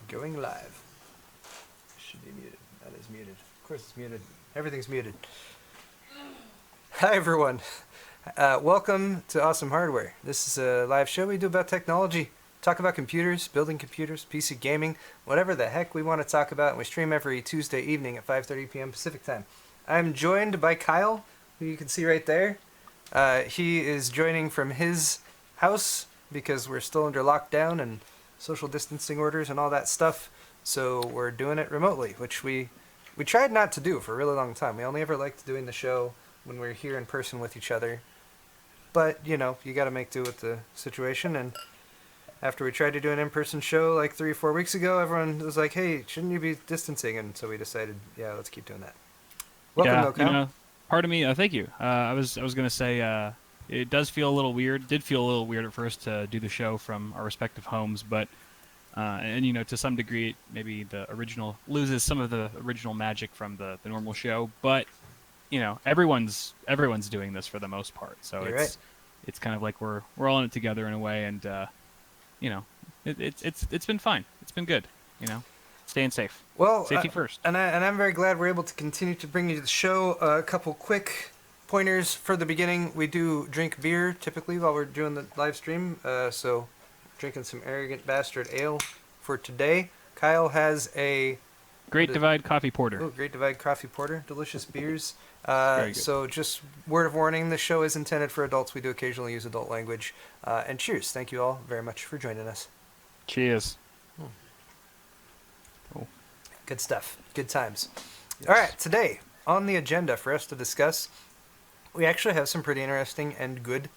Going live. Should be muted. That is muted. Of course it's muted. Everything's muted. Hi everyone. Welcome to Awesome Hardware. This is a live show we do about technology. Talk about computers, building computers, PC gaming, whatever the heck we want to talk about. And we stream every Tuesday evening at 5:30 p.m. Pacific time. I'm joined by Kyle, who you can see right there. He is joining from his house because we're still under lockdown and social distancing orders and all that stuff. So we're doing it remotely, which we tried not to do for a really long time. We only ever liked doing the show when we're here in person with each other. But, you know, you got to make do with the situation. And after we tried to do an in-person show like 3 or 4 weeks ago, everyone was like, hey, shouldn't you be distancing? And so we decided, yeah, let's keep doing that. Welcome, though, Kyle. You know, pardon me. Thank you. I was going to say it does feel a little weird. Did feel a little weird at first to do the show from our respective homes, but and you know, to some degree, maybe the original loses some of the original magic from the normal show. But you know, everyone's doing this for the most part, so it's kind of like we're all in it together in a way, and you know, it's been fine. It's been good. You know. Staying safe. Well, safety first. And I'm very glad we're able to continue to bring you the show. A couple quick pointers for the beginning. We do drink beer typically while we're doing the live stream. So drinking some Arrogant Bastard Ale for today. Kyle has a Great Divide Coffee Porter. Oh, Great Divide Coffee Porter. Delicious beers. Very good. So just word of warning, the show is intended for adults. We do occasionally use adult language. And cheers. Thank you all very much for joining us. Cheers. Good stuff. Good times. Yes. All right, today on the agenda for us to discuss, we actually have some pretty interesting and good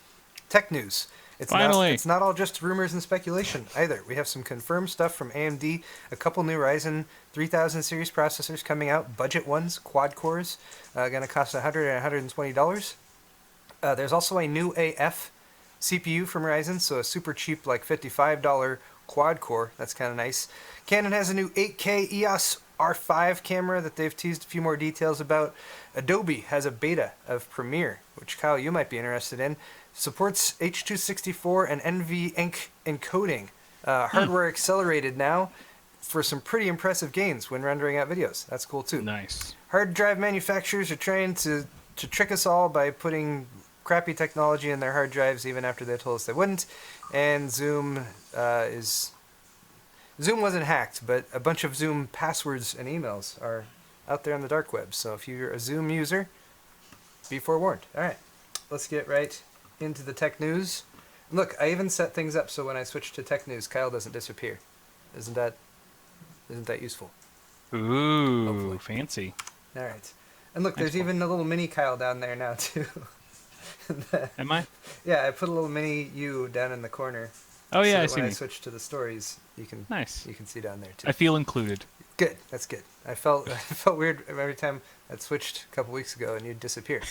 tech news. Finally. It's not all just rumors and speculation either. We have some confirmed stuff from AMD, a couple new Ryzen 3000 series processors coming out, budget ones, quad cores, going to cost $100 and $120. There's also a new AF CPU from Ryzen, so a super cheap, like $55 quad core. That's kind of nice. Canon has a new 8K EOS R5 camera that they've teased a few more details about. Adobe has a beta of Premiere, which Kyle, you might be interested in. Supports H.264 and NVIDIA encoding. Hardware accelerated now for some pretty impressive gains when rendering out videos. That's cool too. Nice. Hard drive manufacturers are trying to trick us all by putting crappy technology in their hard drives even after they told us they wouldn't. And Zoom wasn't hacked, but a bunch of Zoom passwords and emails are out there on the dark web. So if you're a Zoom user, be forewarned. All right, let's get right into the tech news. And look, I even set things up so when I switch to tech news, Kyle doesn't disappear. Isn't that useful? Ooh, hopefully. Fancy. All right. And look, there's even a little mini Kyle down there now, too. Am I? Yeah, I put a little mini you down in the corner. Oh yeah, so I see. When I switch to the stories, you can see down there too. I feel included. Good, that's good. I felt weird every time I'd switched a couple weeks ago and you'd disappear.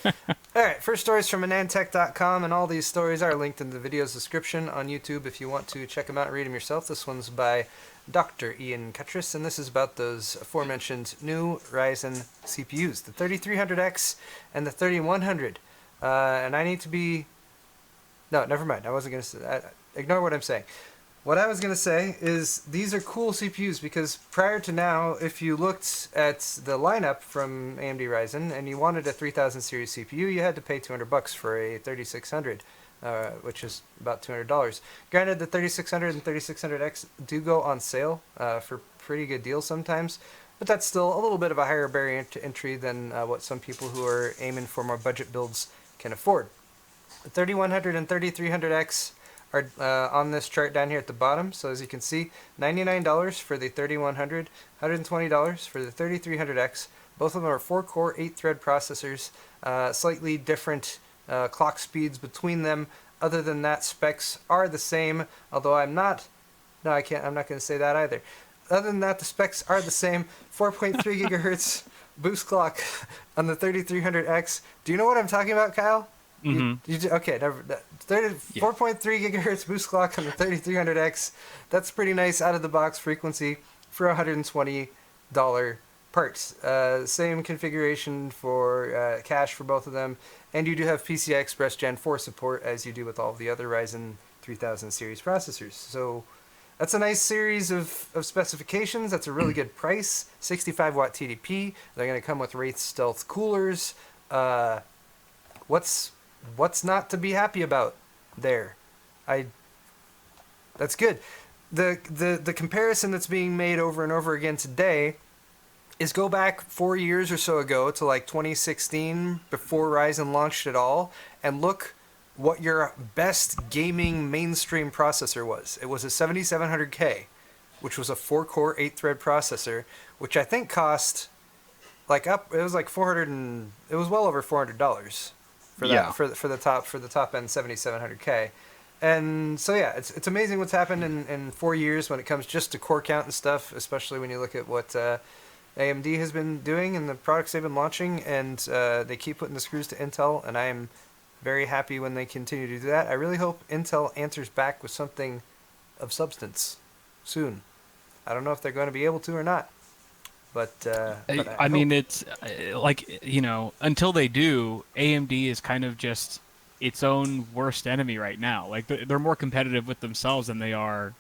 All right, first stories from anandtech.com, and all these stories are linked in the video's description on YouTube if you want to check them out and read them yourself. This one's by Dr. Ian Cutress, and this is about those aforementioned new Ryzen CPUs, the 3300X and the 3100. And I need to be... No, never mind. I wasn't going to say... Ignore what I'm saying. What I was going to say is these are cool CPUs because prior to now, if you looked at the lineup from AMD Ryzen and you wanted a 3000 series CPU, you had to pay $200 for a 3600, which is about $200. Granted, the 3600 and 3600X do go on sale for pretty good deals sometimes, but that's still a little bit of a higher barrier to entry than what some people who are aiming for more budget builds can afford. The 3100 and 3300X are on this chart down here at the bottom. So as you can see, $99 for the 3100, $120 for the 3300X. Both of them are 4-core, 8-thread processors, slightly different clock speeds between them. Other than that, specs are the same, although I'm not going to say that either. Other than that, the specs are the same. 4.3 gigahertz boost clock on the 3300X. Do you know what I'm talking about, Kyle? Mm-hmm. Okay, 4.3 gigahertz boost clock on the 3300X. That's pretty nice out of the box frequency for $120 parts. Same configuration for cache for both of them, and you do have PCI Express Gen 4 support as you do with all of the other Ryzen 3000 series processors. So That's a nice series of specifications. That's a really good price. 65 watt TDP. They're going to come with Wraith Stealth coolers. What's not to be happy about there? That's good. The comparison that's being made over and over again today is go back 4 years or so ago to like 2016, before Ryzen launched at all, and look what your best gaming mainstream processor was. It was a 7700K, which was a 4-core 8-thread processor, which I think cost it was like it was well over $400 for that, for the top end 7700K. And so yeah, it's amazing what's happened in 4 years when it comes just to core count and stuff, especially when you look at what AMD has been doing and the products they've been launching, and they keep putting the screws to Intel, and I am very happy when they continue to do that. I really hope Intel answers back with something of substance soon. I don't know if they're going to be able to or not, but I mean, hope. it's like, until they do, AMD is kind of just its own worst enemy right now. Like, they're more competitive with themselves than they are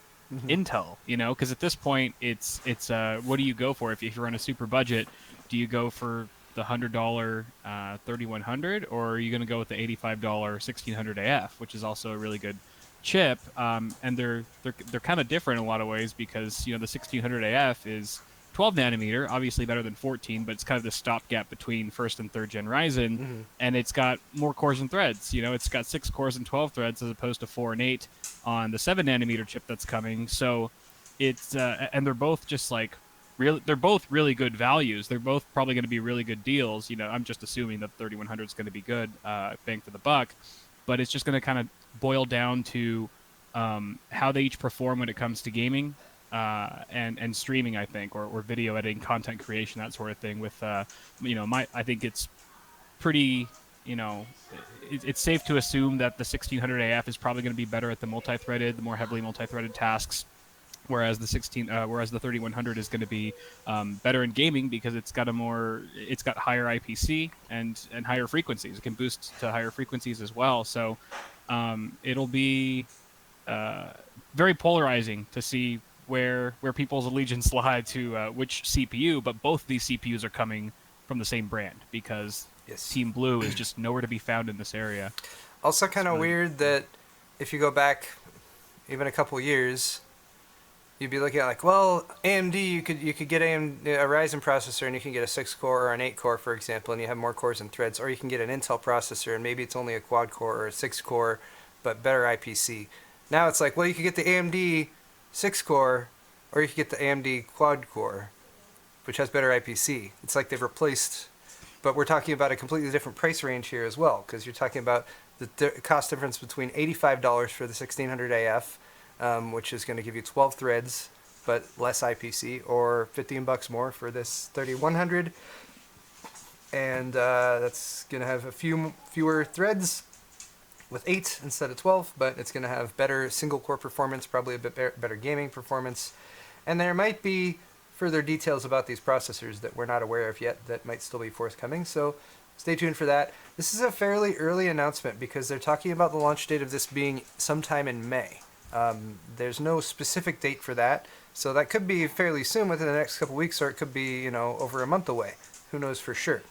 Intel, because at this point, it's what do you go for if you're on a super budget? Do you go for the $100 3100, or are you going to go with the $85 1600 AF, which is also a really good chip? And they're kind of different in a lot of ways, because the 1600 AF is 12 nanometer, obviously better than 14, but it's kind of the stopgap between first and third gen Ryzen, and it's got more cores and threads. It's got 6 cores and 12 threads as opposed to 4 and 8 on the 7 nanometer chip that's coming. So it's and they're both just like they're both really good values. They're both probably going to be really good deals. I'm just assuming that 3100 is going to be good, bang for the buck, but it's just going to kind of boil down to how they each perform when it comes to gaming. And streaming, I think, or video editing, content creation, that sort of thing. With I think it's pretty, it's safe to assume that the 1600 AF is probably going to be better at the more heavily multi-threaded tasks, whereas the 3100 is going to be better in gaming, because it's got higher IPC and higher frequencies. It can boost to higher frequencies as well. So it'll be very polarizing to see where people's allegiance lie to which CPU, but both these CPUs are coming from the same brand, because Team Blue is just nowhere to be found in this area. Also kind of weird that if you go back even a couple years, you'd be looking at like, well, AMD, you could get a Ryzen processor and you can get a 6-core or an 8-core, for example, and you have more cores and threads, or you can get an Intel processor and maybe it's only a quad-core or a 6-core, but better IPC. Now it's like, well, you could get the AMD 6-core, or you could get the AMD quad-core, which has better IPC. It's like they've replaced, but we're talking about a completely different price range here as well, because you're talking about the cost difference between $85 for the 1600 AF, which is going to give you 12 threads, but less IPC, or $15 more for this 3100, and that's going to have a few fewer threads, with 8 instead of 12, but it's going to have better single-core performance, probably a bit better gaming performance. And there might be further details about these processors that we're not aware of yet that might still be forthcoming, so stay tuned for that. This is a fairly early announcement because they're talking about the launch date of this being sometime in May. There's no specific date for that, so that could be fairly soon, within the next couple weeks, or it could be, over a month away. Who knows for sure.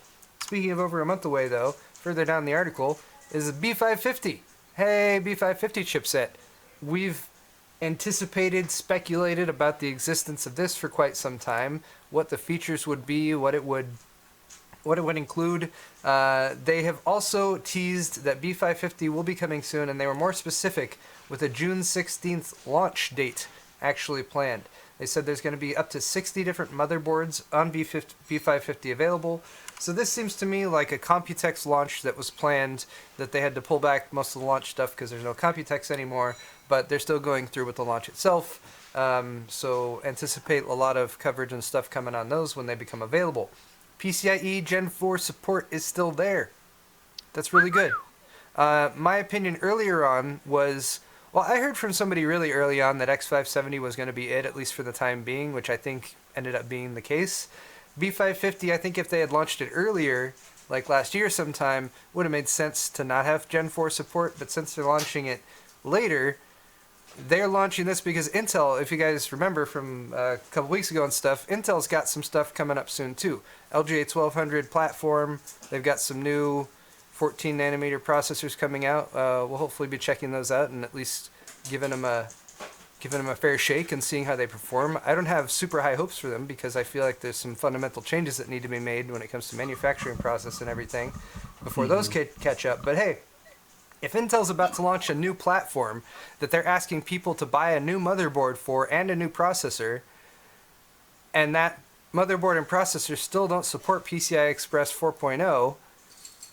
Speaking of over a month away, though, further down the article is the B550. Hey, B550 chipset. We've anticipated, speculated about the existence of this for quite some time, what the features would be, what it would include. They have also teased that B550 will be coming soon, and they were more specific with a June 16th launch date actually planned. They said there's going to be up to 60 different motherboards on B550 available. So this seems to me like a Computex launch that was planned, that they had to pull back most of the launch stuff because there's no Computex anymore, but they're still going through with the launch itself. So anticipate a lot of coverage and stuff coming on those when they become available. PCIe Gen 4 support is still there. That's really good. My opinion earlier on was, well, I heard from somebody really early on that X570 was going to be it, at least for the time being, which I think ended up being the case. B550, I think if they had launched it earlier, like last year sometime, would have made sense to not have Gen 4 support, but since they're launching it later, they're launching this because Intel, if you guys remember from a couple weeks ago and stuff, Intel's got some stuff coming up soon too. LGA 1200 platform, they've got some new 14 nanometer processors coming out. We'll hopefully be checking those out and at least giving them a fair shake and seeing how they perform. I don't have super high hopes for them because I feel like there's some fundamental changes that need to be made when it comes to manufacturing process and everything before those catch up. But hey, if Intel's about to launch a new platform that they're asking people to buy a new motherboard for and a new processor, and that motherboard and processor still don't support PCI Express 4.0,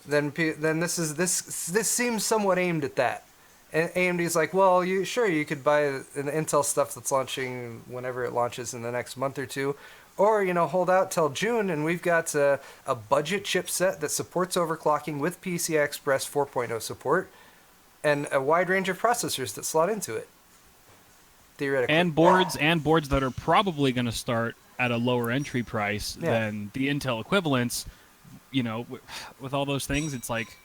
then this seems somewhat aimed at that. And AMD's like, well, you could buy the Intel stuff that's launching whenever it launches in the next month or two, or hold out till June, and we've got a budget chipset that supports overclocking with PCI Express 4.0 support, and a wide range of processors that slot into it. Theoretically, and boards that are probably going to start at a lower entry price than the Intel equivalents. With all those things, it's like,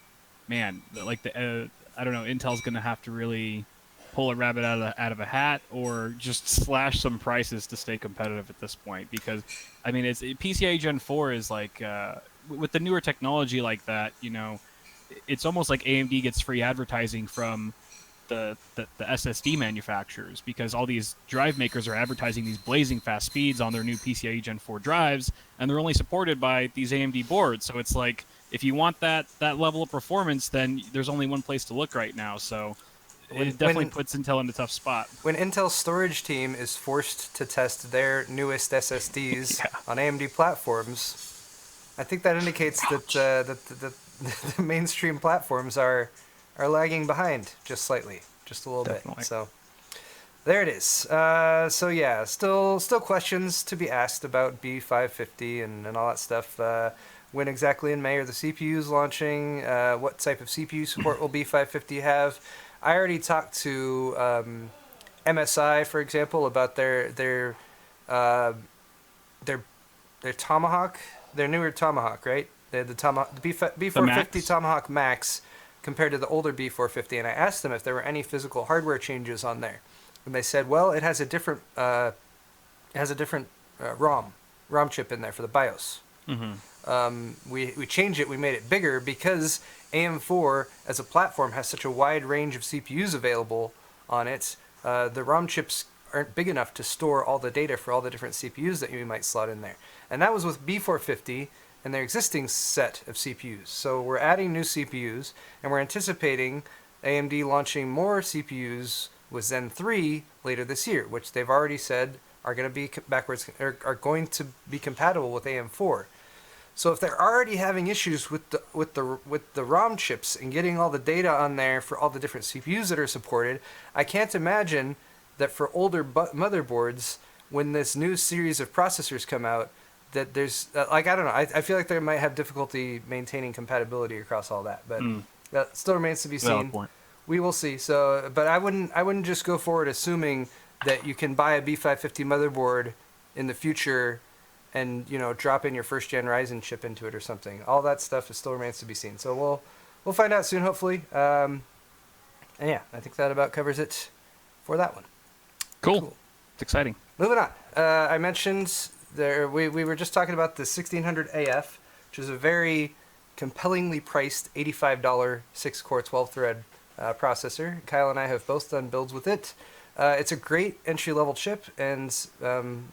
man, like I don't know, Intel's going to have to really pull a rabbit out of a hat or just slash some prices to stay competitive at this point. Because, I mean, PCIe Gen 4 is like, with the newer technology like that, it's almost like AMD gets free advertising from the SSD manufacturers, because all these drive makers are advertising these blazing fast speeds on their new PCIe Gen 4 drives, and they're only supported by these AMD boards. So it's like, if you want that level of performance, then there's only one place to look right now. So it definitely puts Intel in a tough spot. When Intel's storage team is forced to test their newest SSDs on AMD platforms, I think that indicates that the mainstream platforms are lagging behind just slightly, just a little bit. So there it is. Still questions to be asked about B550 and all that stuff. When exactly in May are the CPUs launching? What type of CPU support will B550 have? I already talked to MSI, for example, about their Tomahawk, their newer Tomahawk, right? They had the B450 Tomahawk Max compared to the older B450, and I asked them if there were any physical hardware changes on there, and they said, well, it has a different ROM chip in there for the BIOS. We changed it, we made it bigger because AM4 as a platform has such a wide range of CPUs available on it. The ROM chips aren't big enough to store all the data for all the different CPUs that you might slot in there. And that was with B450 and their existing set of CPUs. So we're adding new CPUs, and we're anticipating AMD launching more CPUs with Zen 3 later this year, which they've already said are going to be going to be compatible with AM4. So if they're already having issues with the ROM chips and getting all the data on there for all the different CPUs that are supported, I can't imagine that for older motherboards, when this new series of processors come out, that there's I don't know. I feel like they might have difficulty maintaining compatibility across all that, but that still remains to be seen. We will see. So, but I wouldn't just go forward assuming that you can buy a B550 motherboard in the future and drop in your first gen Ryzen chip into it or something. All that stuff still remains to be seen. So we'll find out soon, hopefully. And yeah, I think that about covers it for that one. Cool. It's exciting. Moving on. I mentioned we were just talking about the 1600 AF, which is a very compellingly priced $85 6-core 12-thread processor. Kyle and I have both done builds with it. It's a great entry-level chip, and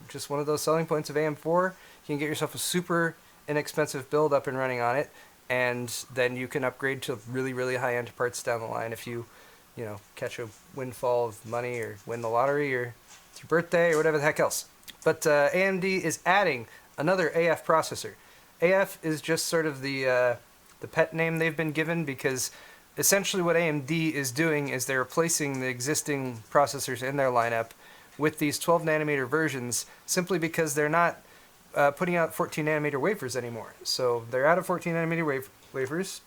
just one of those selling points of AM4. You can get yourself a super inexpensive build up and running on it, and then you can upgrade to really, really high-end parts down the line if you catch a windfall of money or win the lottery or it's your birthday or whatever the heck else. But AMD is adding another AF processor. AF is just sort of the pet name they've been given because essentially what AMD is doing is they're replacing the existing processors in their lineup with these 12 nanometer versions simply because they're not putting out 14 nanometer wafers anymore. So they're out of 14 nanometer wafers.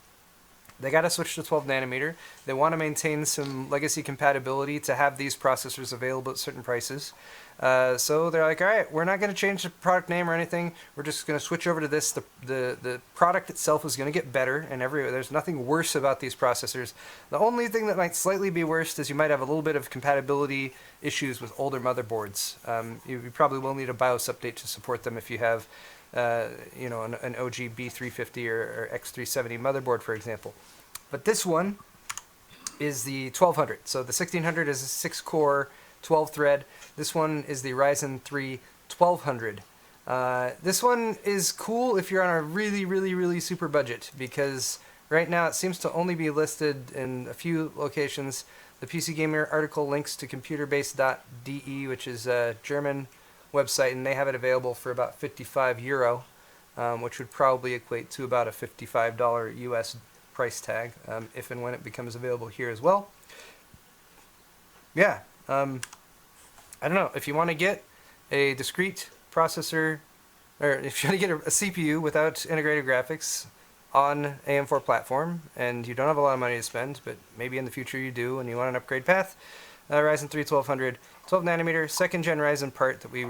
They got to switch to 12 nanometer. They want to maintain some legacy compatibility to have these processors available at certain prices. So they're like, all right, we're not going to change the product name or anything. We're just going to switch over to this. The product itself is going to get better, and there's nothing worse about these processors. The only thing that might slightly be worse is you might have a little bit of compatibility issues with older motherboards. You probably will need a BIOS update to support them if you have an OG B550 or X370 motherboard, for example. But this one is the 1200. So the 1600 is a 6-core, 12-thread. This one is the Ryzen 3 1200. This one is cool if you're on a really, really, really super budget, because right now it seems to only be listed in a few locations. The PC Gamer article links to computerbase.de, which is a German website, and they have it available for about €55, which would probably equate to about a $55 US price tag, if and when it becomes available here as well. Yeah, I don't know. If you want to get a discrete processor, or if you want to get a CPU without integrated graphics on AM4 platform, and you don't have a lot of money to spend, but maybe in the future you do, and you want an upgrade path, Ryzen 3 1200, 12 nanometer, 2nd gen Ryzen part that we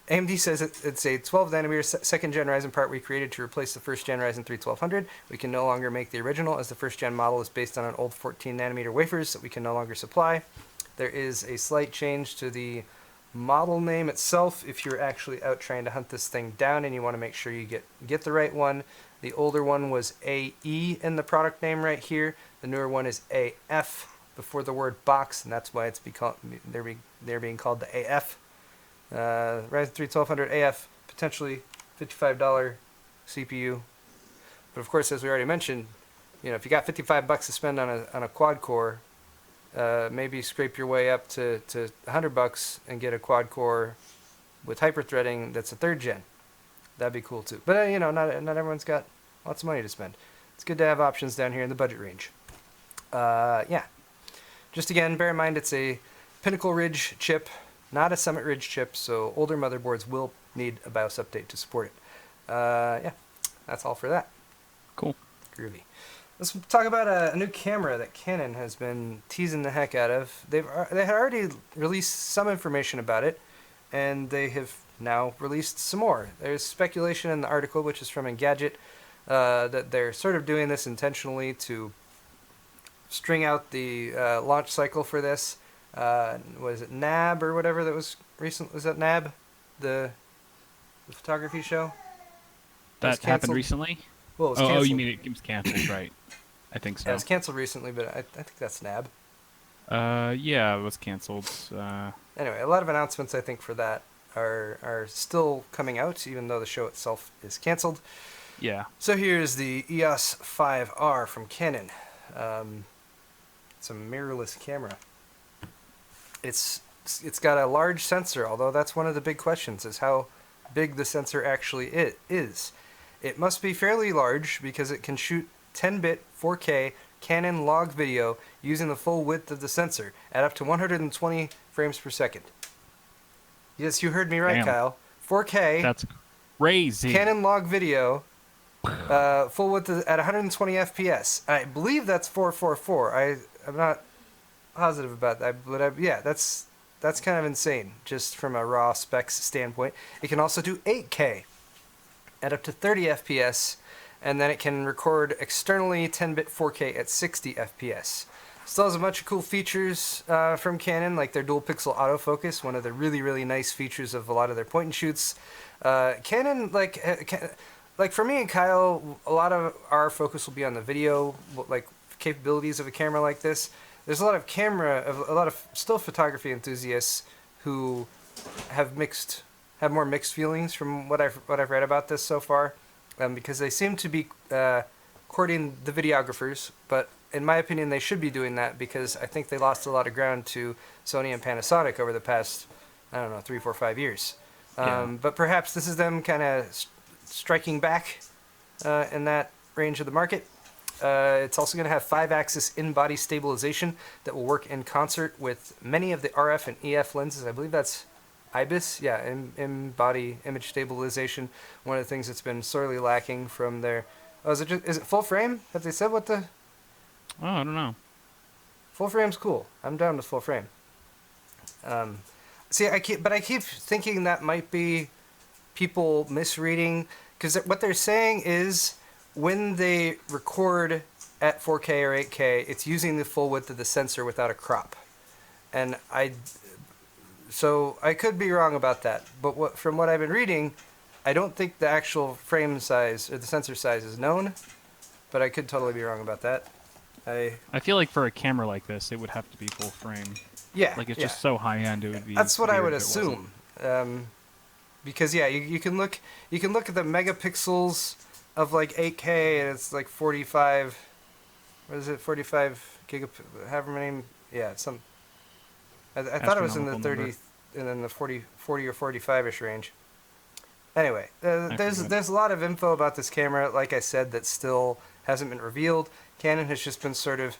AMD says it's a 12 nanometer 2nd gen Ryzen part we created to replace the 1st gen Ryzen 3 1200. We can no longer make the original, as the 1st gen model is based on an old 14 nanometer wafers that we can no longer supply. There is a slight change to the model name itself if you're actually out trying to hunt this thing down and you want to make sure you get the right one. The older one was AE in the product name right here. The newer one is AF before the word box, and that's why they're being called the AF. Ryzen 3 1200 AF, potentially $55 CPU. But of course, as we already mentioned, if you got $55 to spend on a quad core, maybe scrape your way up to $100 and get a quad core with hyper-threading that's a 3rd gen. That'd be cool too. But not everyone's got lots of money to spend. It's good to have options down here in the budget range. Yeah. Just again, bear in mind it's a Pinnacle Ridge chip, not a Summit Ridge chip, so older motherboards will need a BIOS update to support it. Yeah, that's all for that. Cool. Groovy. Let's talk about a new camera that Canon has been teasing the heck out of. They had already released some information about it, and they have now released some more. There's speculation in the article, which is from Engadget, that they're sort of doing this intentionally to string out the launch cycle for this. Was it NAB or whatever that was recent? Was that NAB, the photography show? That happened recently? Well, it was canceled. Oh, you mean it was canceled, right? I think so. Yeah, it was canceled recently, but I think that's NAB. Yeah, it was canceled. Anyway, a lot of announcements I think for that are still coming out, even though the show itself is canceled. Yeah. So here's the EOS 5R from Canon. It's a mirrorless camera. It's got a large sensor, although that's one of the big questions, is how big the sensor actually is. It must be fairly large because it can shoot 10-bit 4K Canon log video using the full width of the sensor at up to 120 frames per second. Yes, you heard me right, Damn. Kyle. 4K. That's crazy. Canon log video, full width at 120 FPS. I believe that's 444. I'm not positive about that, but yeah, that's kind of insane, just from a raw specs standpoint. It can also do 8K at up to 30 FPS, and then it can record externally 10-bit 4K at 60 FPS. Still has a bunch of cool features from Canon, like their dual pixel autofocus, one of the really, really nice features of a lot of their point and shoots. Canon, like for me and Kyle, a lot of our focus will be on the video, like capabilities of a camera like this. There's a lot of still photography enthusiasts who have more mixed feelings from what I've read about this so far, because they seem to be courting the videographers, but in my opinion, they should be doing that because I think they lost a lot of ground to Sony and Panasonic over the past, 3, 4, 5 years. Yeah. But perhaps this is them kind of striking back in that range of the market. It's also going to have 5-axis in-body stabilization that will work in concert with many of the RF and EF lenses. I believe that's IBIS, in-body image stabilization. One of the things that's been sorely lacking from their Oh, is it full frame? Have they said what the Oh, I don't know. full frame's cool? I'm down with full frame. See, I keep thinking that might be people misreading, because what they're saying is when they record at 4K or 8K, it's using the full width of the sensor without a crop. And so I could be wrong about that, but from what I've been reading, I don't think the actual frame size or the sensor size is known, but I could totally be wrong about that. I feel like for a camera like this, it would have to be full frame. Yeah, Like, it's yeah. just so high-end, it would be That's what I weird would if it wasn't. assume. Because yeah, you can look at the megapixels of like 8K and it's like 45. What is it? 45 gigapixels. However many. Yeah, some. I thought it was in the Astronomical 30, number. and then the 40 or 45ish range. Anyway, there's forget. a lot of info about this camera, like I said, that still hasn't been revealed. Canon has just been sort of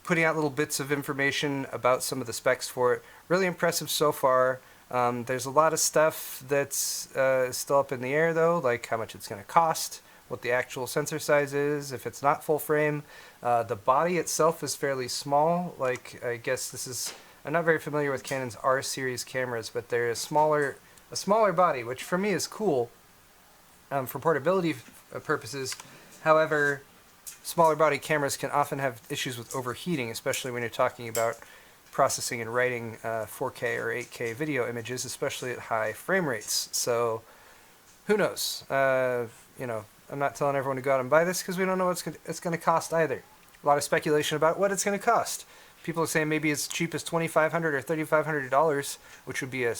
putting out little bits of information about some of the specs for it. Really impressive so far. There's a lot of stuff that's still up in the air, though, like how much it's going to cost, what the actual sensor size is, if it's not full frame. The body itself is fairly small. Like, I guess this is... I'm not very familiar with Canon's R series cameras, but they're a smaller body, which for me is cool for portability purposes. However, smaller body cameras can often have issues with overheating, especially when you're talking about processing and writing 4K or 8K video images, especially at high frame rates. So, who knows? I'm not telling everyone to go out and buy this because we don't know what it's going to cost either. A lot of speculation about what it's going to cost. People are saying maybe as cheap as $2,500 or $3,500, which would be a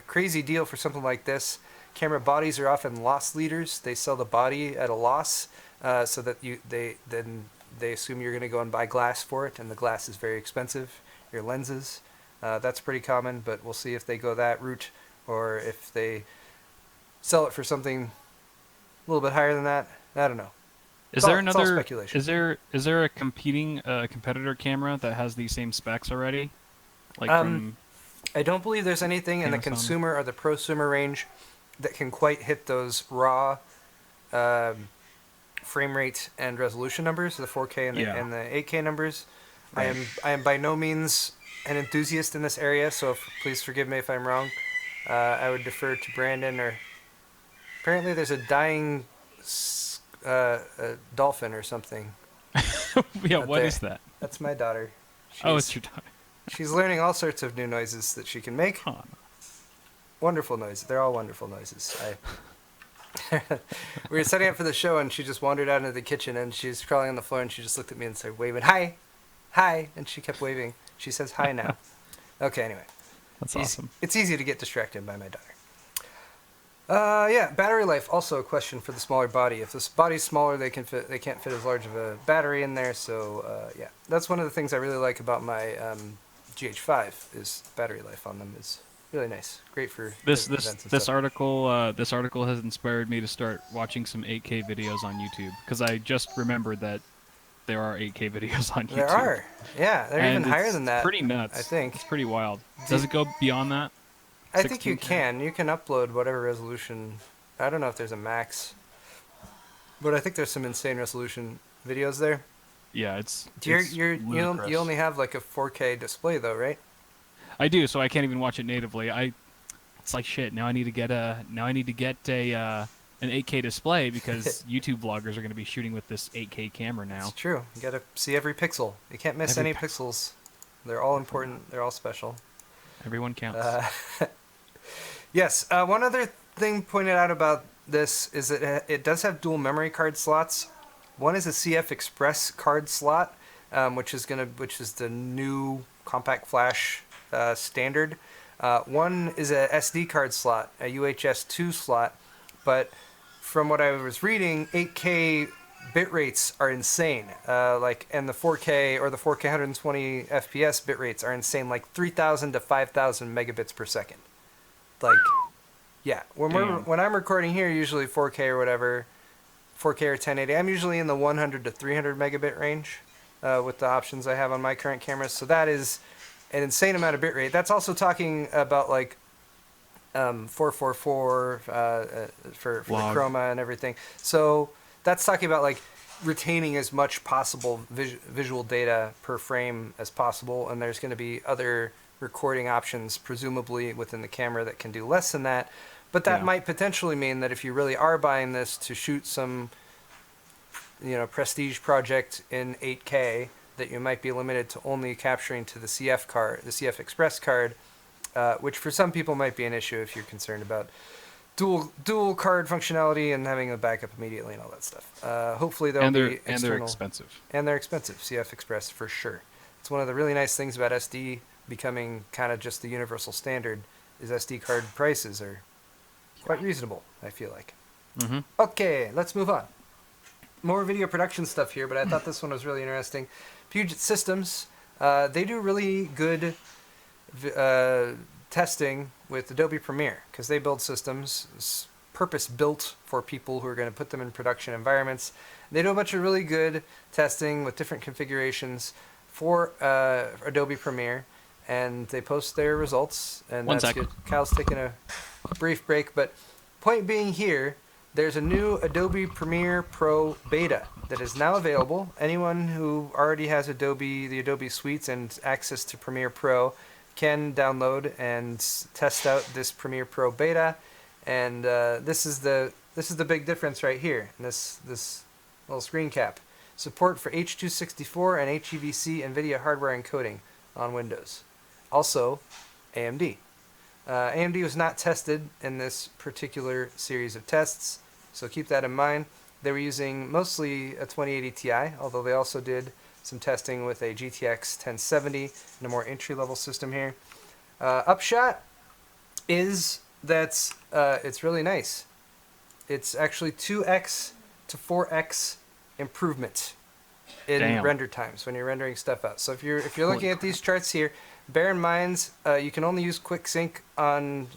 crazy deal for something like this. Camera bodies are often loss leaders. They sell the body at a loss, so that they assume you're going to go and buy glass for it, and the glass is very expensive. Your lenses, that's pretty common, but we'll see if they go that route or if they sell it for something a little bit higher than that. I don't know. Is It's there all another? speculation. Is there a competing competitor camera that has these same specs already? Like from I don't believe there's anything in the Panasonic? consumer or the prosumer range that can quite hit those raw frame rate and resolution numbers, the 4K and the 8K numbers. Right. I am by no means an enthusiast in this area, so please forgive me if I'm wrong. I would defer to Brandon. Or apparently there's a dying dolphin or something. Yeah, out what there. is that? That's my daughter. Oh, it's your daughter. She's learning all sorts of new noises that she can make. Huh. Wonderful noises. They're all wonderful noises. We were setting up for the show, and she just wandered out into the kitchen, and she's crawling on the floor, and she just looked at me and started waving, "Hi, hi," and she kept waving. She says hi now. Okay, anyway. That's awesome. It's easy to get distracted by my daughter. Yeah, battery life, also a question for the smaller body. If this body's smaller, they can't fit as large of a battery in there, so yeah. That's one of the things I really like about my GH5 is battery life on them is really nice. Great for This events and this stuff. article has inspired me to start watching some 8K videos on YouTube because I just remembered that there are 8K videos on YouTube. There are. Yeah, they're And even higher it's than that. Pretty nuts. I think. It's pretty wild. Does it go beyond that? I think you 16K? can. You can upload whatever resolution. I don't know if there's a max, but I think there's some insane resolution videos there. Yeah, it's You ludicrous. only have like a 4K display though, right? I do, so I can't even watch it natively. It's like shit. Now I need to get an 8K display because YouTube vloggers are going to be shooting with this 8K camera now. It's true. You gotta see every pixel. You can't miss Every any pixels. They're all important. They're all special. Everyone counts. Yes. One other thing pointed out about this is that it does have dual memory card slots. One is a CF Express card slot, which is the new compact flash standard. One is a SD card slot, a UHS 2 slot, but from what I was reading, 8K bit rates are insane. And the 4K or the 4K 120 FPS bit rates are insane, like 3,000 to 5,000 megabits per second. Like, yeah, when I'm recording here, usually 4K or whatever, 4K or 1080, I'm usually in the 100 to 300 megabit range with the options I have on my current cameras. So that is an insane amount of bit rate. That's also talking about like 444 for the chroma and everything. So that's talking about like retaining as much possible visual data per frame as possible, and there's going to be other recording options presumably within the camera that can do less than that. But that might potentially mean that if you really are buying this to shoot some, prestige project in 8K, that you might be limited to only capturing to the CF card, the CF Express card, which for some people might be an issue if you're concerned about dual card functionality and having a backup immediately and all that stuff. Hopefully there'll be external. And they're expensive. And they're expensive. CF Express for sure. It's one of the really nice things about SD becoming kind of just the universal standard is SD card prices are quite reasonable, I feel like. Mm-hmm. Okay, let's move on. More video production stuff here, but I thought this one was really interesting. Puget Systems, they do really good testing with Adobe Premiere because they build systems purpose-built for people who are going to put them in production environments. They do a bunch of really good testing with different configurations for Adobe Premiere, and they post their results, and that's good. Kyle's taking a brief break, but point being here, there's a new Adobe Premiere Pro beta that is now available. Anyone who already has the Adobe suites and access to Premiere Pro can download and test out this Premiere Pro beta, and this is the big difference right here. This little screen cap: support for H.264 and HEVC NVIDIA hardware encoding on Windows. Also, AMD. AMD was not tested in this particular series of tests, so keep that in mind. They were using mostly a 2080 Ti, although they also did some testing with a GTX 1070 and a more entry-level system here. Upshot is that it's really nice. It's actually 2x to 4x improvement in render times when you're rendering stuff out. So if you're looking at these charts here, bear in mind you can only use QuickSync on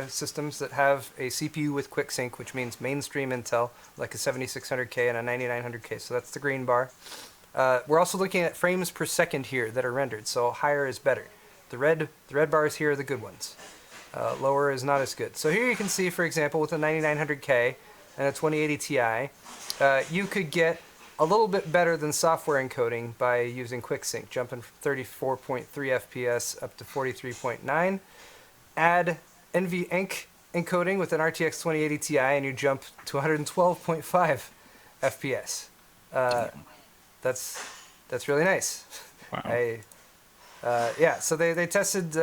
systems that have a CPU with QuickSync, which means mainstream Intel, like a 7600K and a 9900K. So that's the green bar. We're also looking at frames per second here that are rendered, so higher is better. The red bars here are the good ones. Lower is not as good. So here you can see, for example, with a 9900K and a 2080 Ti, you could get a little bit better than software encoding by using QuickSync, jumping from 34.3 FPS up to 43.9. Add NVEnc encoding with an RTX 2080 Ti and you jump to 112.5 FPS. That's really nice. Wow. So they tested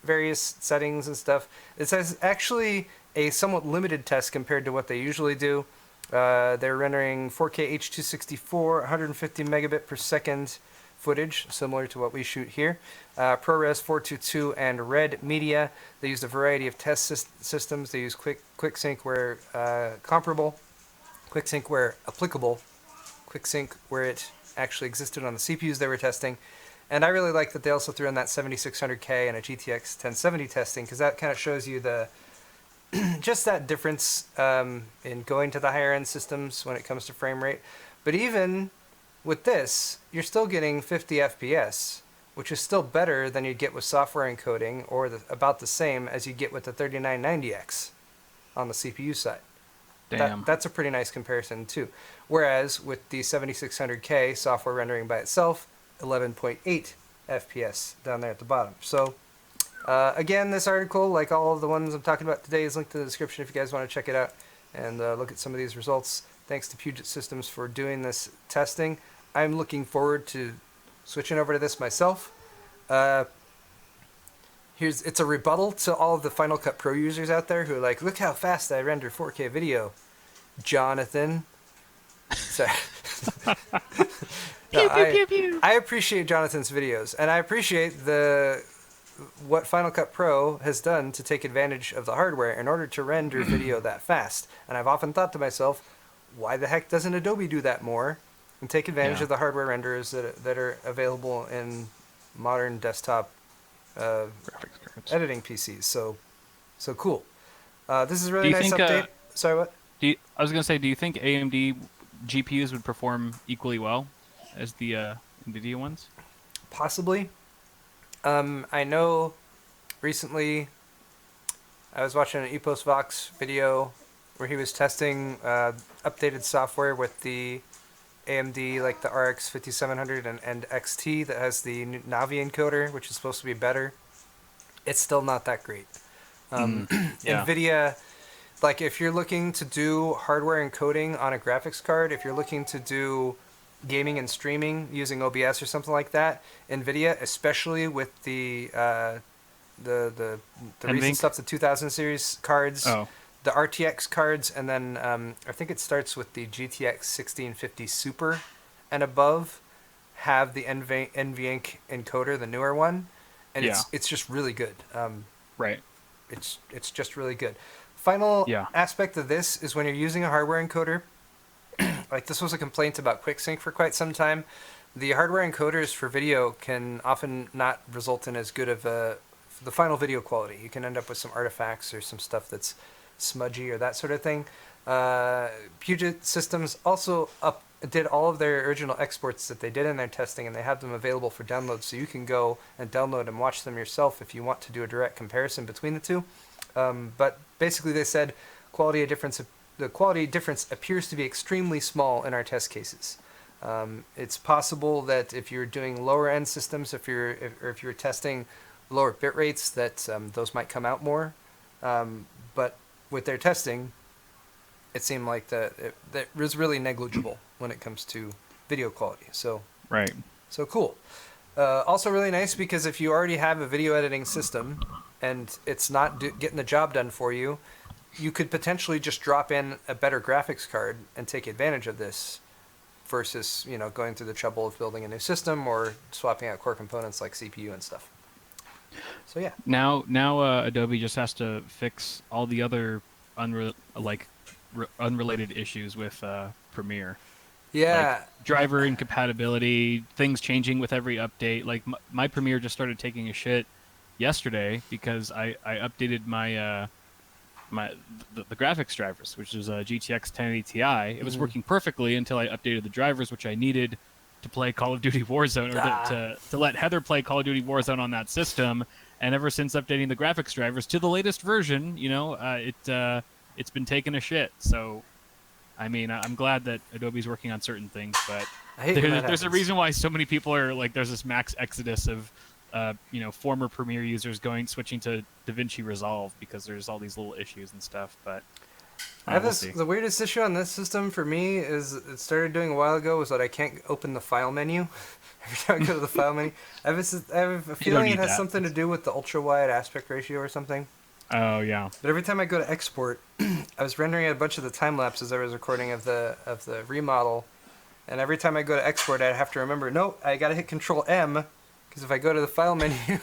various settings and stuff. It says actually a somewhat limited test compared to what they usually do. They're rendering 4K H.264, 150 megabit per second footage, similar to what we shoot here. ProRes 422 and Red Media. They used a variety of test systems. They use QuickSync where comparable, QuickSync where applicable, QuickSync where it actually existed on the CPUs they were testing. And I really like that they also threw in that 7600K and a GTX 1070 testing, because that kind of shows you the just that difference in going to the higher end systems when it comes to frame rate. But even with this, you're still getting 50 FPS, which is still better than you'd get with software encoding, or about the same as you get with the 3990X on the CPU side. Damn. That's a pretty nice comparison too. Whereas with the 7600K software rendering by itself, 11.8 FPS down there at the bottom. So again, this article, like all of the ones I'm talking about today, is linked in the description if you guys want to check it out and look at some of these results. Thanks to Puget Systems for doing this testing. I'm looking forward to switching over to this myself. It's a rebuttal to all of the Final Cut Pro users out there who are like, look how fast I render 4K video, Jonathan. Sorry. No, I appreciate Jonathan's videos, and I appreciate what Final Cut Pro has done to take advantage of the hardware in order to render video that fast. And I've often thought to myself, why the heck doesn't Adobe do that more and take advantage of the hardware renderers that are available in modern desktop graphics cards, editing PCs? So cool. This is a really nice update. Sorry, what? I was going to say, do you think AMD GPUs would perform equally well as the NVIDIA ones? Possibly. I know recently I was watching an Epos Vox video where he was testing updated software with the AMD, like the RX 5700 and XT that has the Navi encoder, which is supposed to be better. It's still not that great. Yeah. NVIDIA, like if you're looking to do hardware encoding on a graphics card, if you're looking to do gaming and streaming using OBS or something like that, NVIDIA, especially with the recent NVINC? stuff, the 2000 series cards, Oh, the RTX cards, and then I think it starts with the GTX 1650 Super and above, have the NVINC encoder, the newer one, and yeah. it's just really good. Right. It's just really good. Final Yeah. aspect of this is when you're using a hardware encoder. Like this was a complaint about QuickSync for quite some time. The hardware encoders for video can often not result in as good of the final video quality. You can end up with some artifacts or some stuff that's smudgy or that sort of thing. Puget Systems also did all of their original exports that they did in their testing, and they have them available for download, so you can go and download and watch them yourself if you want to do a direct comparison between the two. But basically they said the quality difference appears to be extremely small in our test cases. It's possible that if you're doing lower end systems, if you're testing lower bit rates, that those might come out more. But with their testing, it seemed like that was really negligible when it comes to video quality. So Right. cool. Also really nice because if you already have a video editing system and it's not getting the job done for you, you could potentially just drop in a better graphics card and take advantage of this versus, going through the trouble of building a new system or swapping out core components like CPU and stuff. So yeah. Now, Adobe just has to fix all the other unrelated issues with Premiere. Yeah. Like driver incompatibility, things changing with every update. Like my Premiere just started taking a shit yesterday because I updated my the graphics drivers, which is a GTX 1080 Ti. It was working perfectly until I updated the drivers, which I needed to play Call of Duty Warzone, or to let Heather play Call of Duty Warzone on that system. And ever since updating the graphics drivers to the latest version, it's been taking a shit. So, I mean, I'm glad that Adobe's working on certain things, but there's a reason why so many people are like, there's this max exodus of former Premiere users switching to DaVinci Resolve because there's all these little issues and stuff. But I have the weirdest issue on this system for me is it started doing a while ago was that I can't open the file menu. Every time I go to the file menu, I have a feeling it has something to do with the ultra wide aspect ratio or something. Oh yeah. But every time I go to export, I was rendering a bunch of the time lapses I was recording of the remodel, and every time I go to export, I have to remember, no, I gotta hit Control M. Because if I go to the file menu,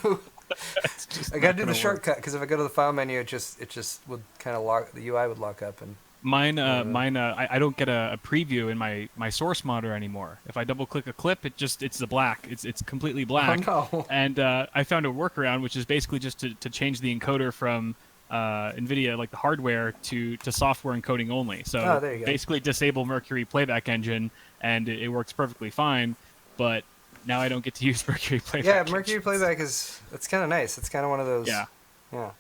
I gotta do the shortcut. Because if I go to the file menu, it just would kind of lock. The UI would lock up. And mine, I don't get a preview in my source monitor anymore. If I double click a clip, it's the black. It's completely black. Oh no! And I found a workaround, which is basically just to change the encoder from NVIDIA, like the hardware, to software encoding only. So there you go. Basically disable Mercury Playback Engine, and it works perfectly fine. But now I don't get to use Mercury Playback. Yeah, Mercury Playback it's kind of nice. It's kind of one of those. Yeah. Yeah.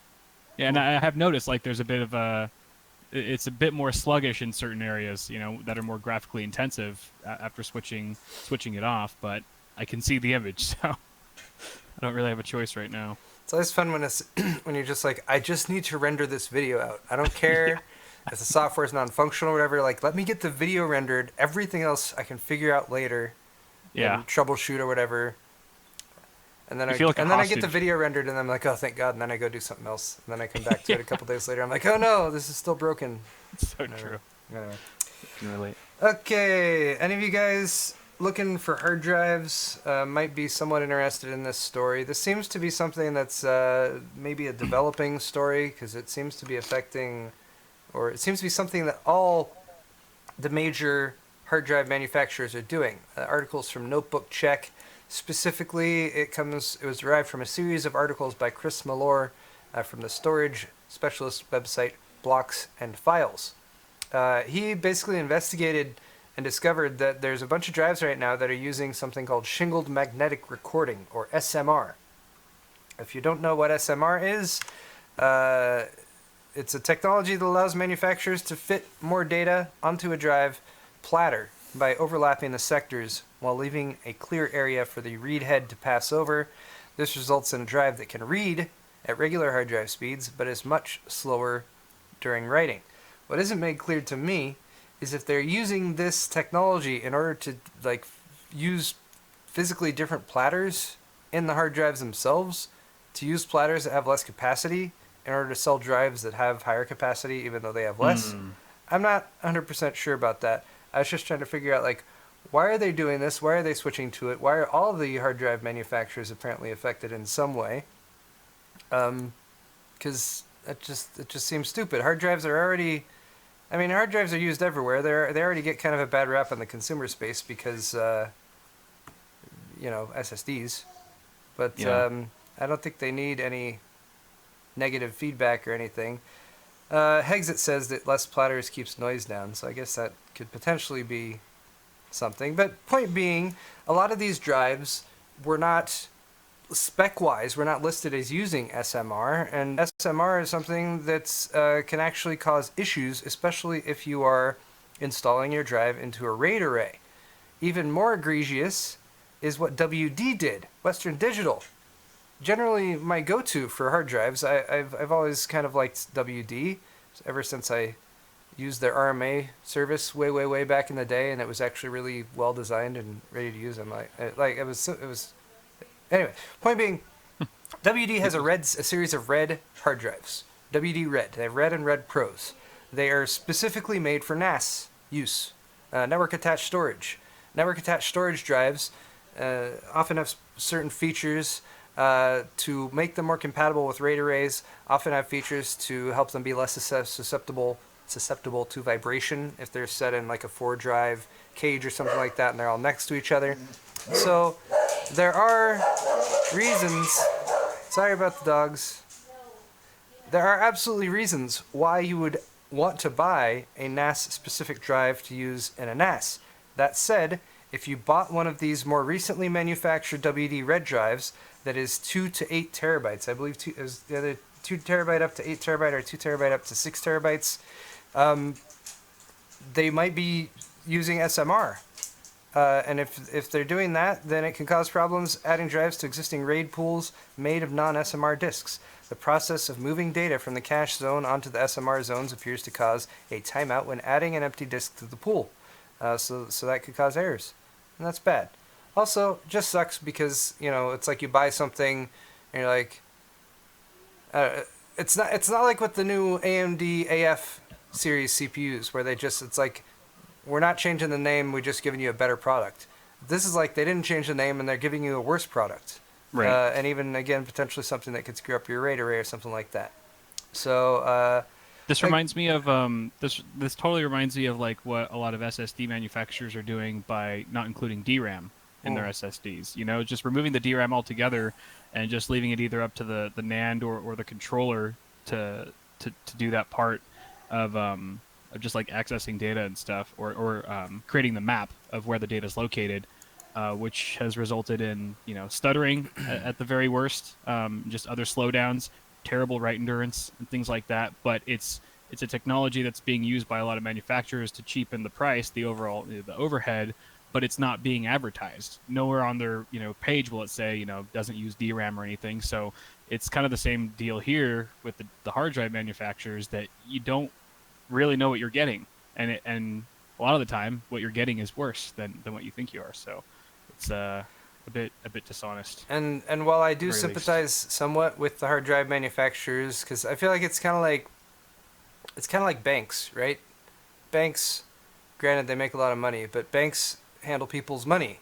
Yeah, and I have noticed like there's a bit of it's a bit more sluggish in certain areas, that are more graphically intensive after switching it off. But I can see the image, so I don't really have a choice right now. It's always fun when when you're just like, I just need to render this video out. I don't care if the software is non-functional or whatever. Like, let me get the video rendered. Everything else I can figure out later. Yeah. And troubleshoot or whatever. And then I get the video rendered, and I'm like, oh, thank God. And then I go do something else. And then I come back to it a couple days later. I'm like, oh no, this is still broken. It's so true. Anyway. I can relate. Okay, any of you guys looking for hard drives might be somewhat interested in this story. This seems to be something that's maybe a developing story because it seems to be affecting, or it seems to be something that all the major hard drive manufacturers are doing. Articles from Notebook Check. Specifically, it was derived from a series of articles by Chris Malore from the storage specialist website Blocks and Files. He basically investigated and discovered that there's a bunch of drives right now that are using something called shingled magnetic recording, or SMR. If you don't know what SMR is, it's a technology that allows manufacturers to fit more data onto a drive platter by overlapping the sectors while leaving a clear area for the read head to pass over. This results in a drive that can read at regular hard drive speeds, but is much slower during writing. What isn't made clear to me is if they're using this technology in order to like use physically different platters in the hard drives themselves, to use platters that have less capacity in order to sell drives that have higher capacity even though they have less. I'm not 100% sure about that. I was just trying to figure out, like, why are they doing this? Why are they switching to it? Why are all of the hard drive manufacturers apparently affected in some way? Because it just seems stupid. Hard drives are already... I mean, hard drives are used everywhere. They already get kind of a bad rap in the consumer space because, SSDs. But I don't think they need any negative feedback or anything. Hexit says that less platters keeps noise down, so I guess that could potentially be something. But point being, a lot of these drives were not, spec-wise, were not listed as using SMR, and SMR is something that can actually cause issues, especially if you are installing your drive into a RAID array. Even more egregious is what WD did, Western Digital. Generally, my go-to for hard drives, I've always kind of liked WD ever since I used their RMA service way back in the day, and it was actually really well designed and ready to use. It was. Anyway, point being, WD has a series of red hard drives. WD Red. They have Red and Red Pros. They are specifically made for NAS use, network attached storage. Network attached storage drives often have certain features to make them more compatible with RAID arrays, often have features to help them be less susceptible to vibration if they're set in like a 4-drive cage or something like that and they're all next to each other. So there are reasons, sorry about the dogs, there are absolutely reasons why you would want to buy a NAS specific drive to use in a NAS. That said, if you bought one of these more recently manufactured WD Red drives that is 2 to 8 terabytes, I believe it was the other 2 terabyte up to 8 terabyte or 2 terabyte up to 6 terabytes, they might be using SMR. And if they're doing that, then it can cause problems adding drives to existing RAID pools made of non-SMR disks. The process of moving data from the cache zone onto the SMR zones appears to cause a timeout when adding an empty disk to the pool. So that could cause errors. And that's bad. Also, just sucks because, it's like you buy something and you're like, it's not like with the new AMD AF series CPUs where it's like, we're not changing the name, we're just giving you a better product. This is like they didn't change the name and they're giving you a worse product. Right. And even, again, potentially something that could screw up your RAID array or something like that. So, this reminds me of this totally reminds me of like what a lot of SSD manufacturers are doing by not including DRAM in their SSDs. Just removing the DRAM altogether and just leaving it either up to the NAND or the controller to do that part of just like accessing data and stuff, or creating the map of where the data is located, which has resulted in stuttering at the very worst, just other slowdowns, terrible write endurance, and things like that. But it's a technology that's being used by a lot of manufacturers to cheapen the price, the overall the overhead, but it's not being advertised. Nowhere on their page will it say doesn't use DRAM or anything. So it's kind of the same deal here with the hard drive manufacturers, that you don't really know what you're getting, and a lot of the time what you're getting is worse than what you think you are. So it's a bit dishonest. And while I do sympathize somewhat with the hard drive manufacturers, because I feel like it's kind of like banks, right? Banks, granted they make a lot of money, but banks handle people's money,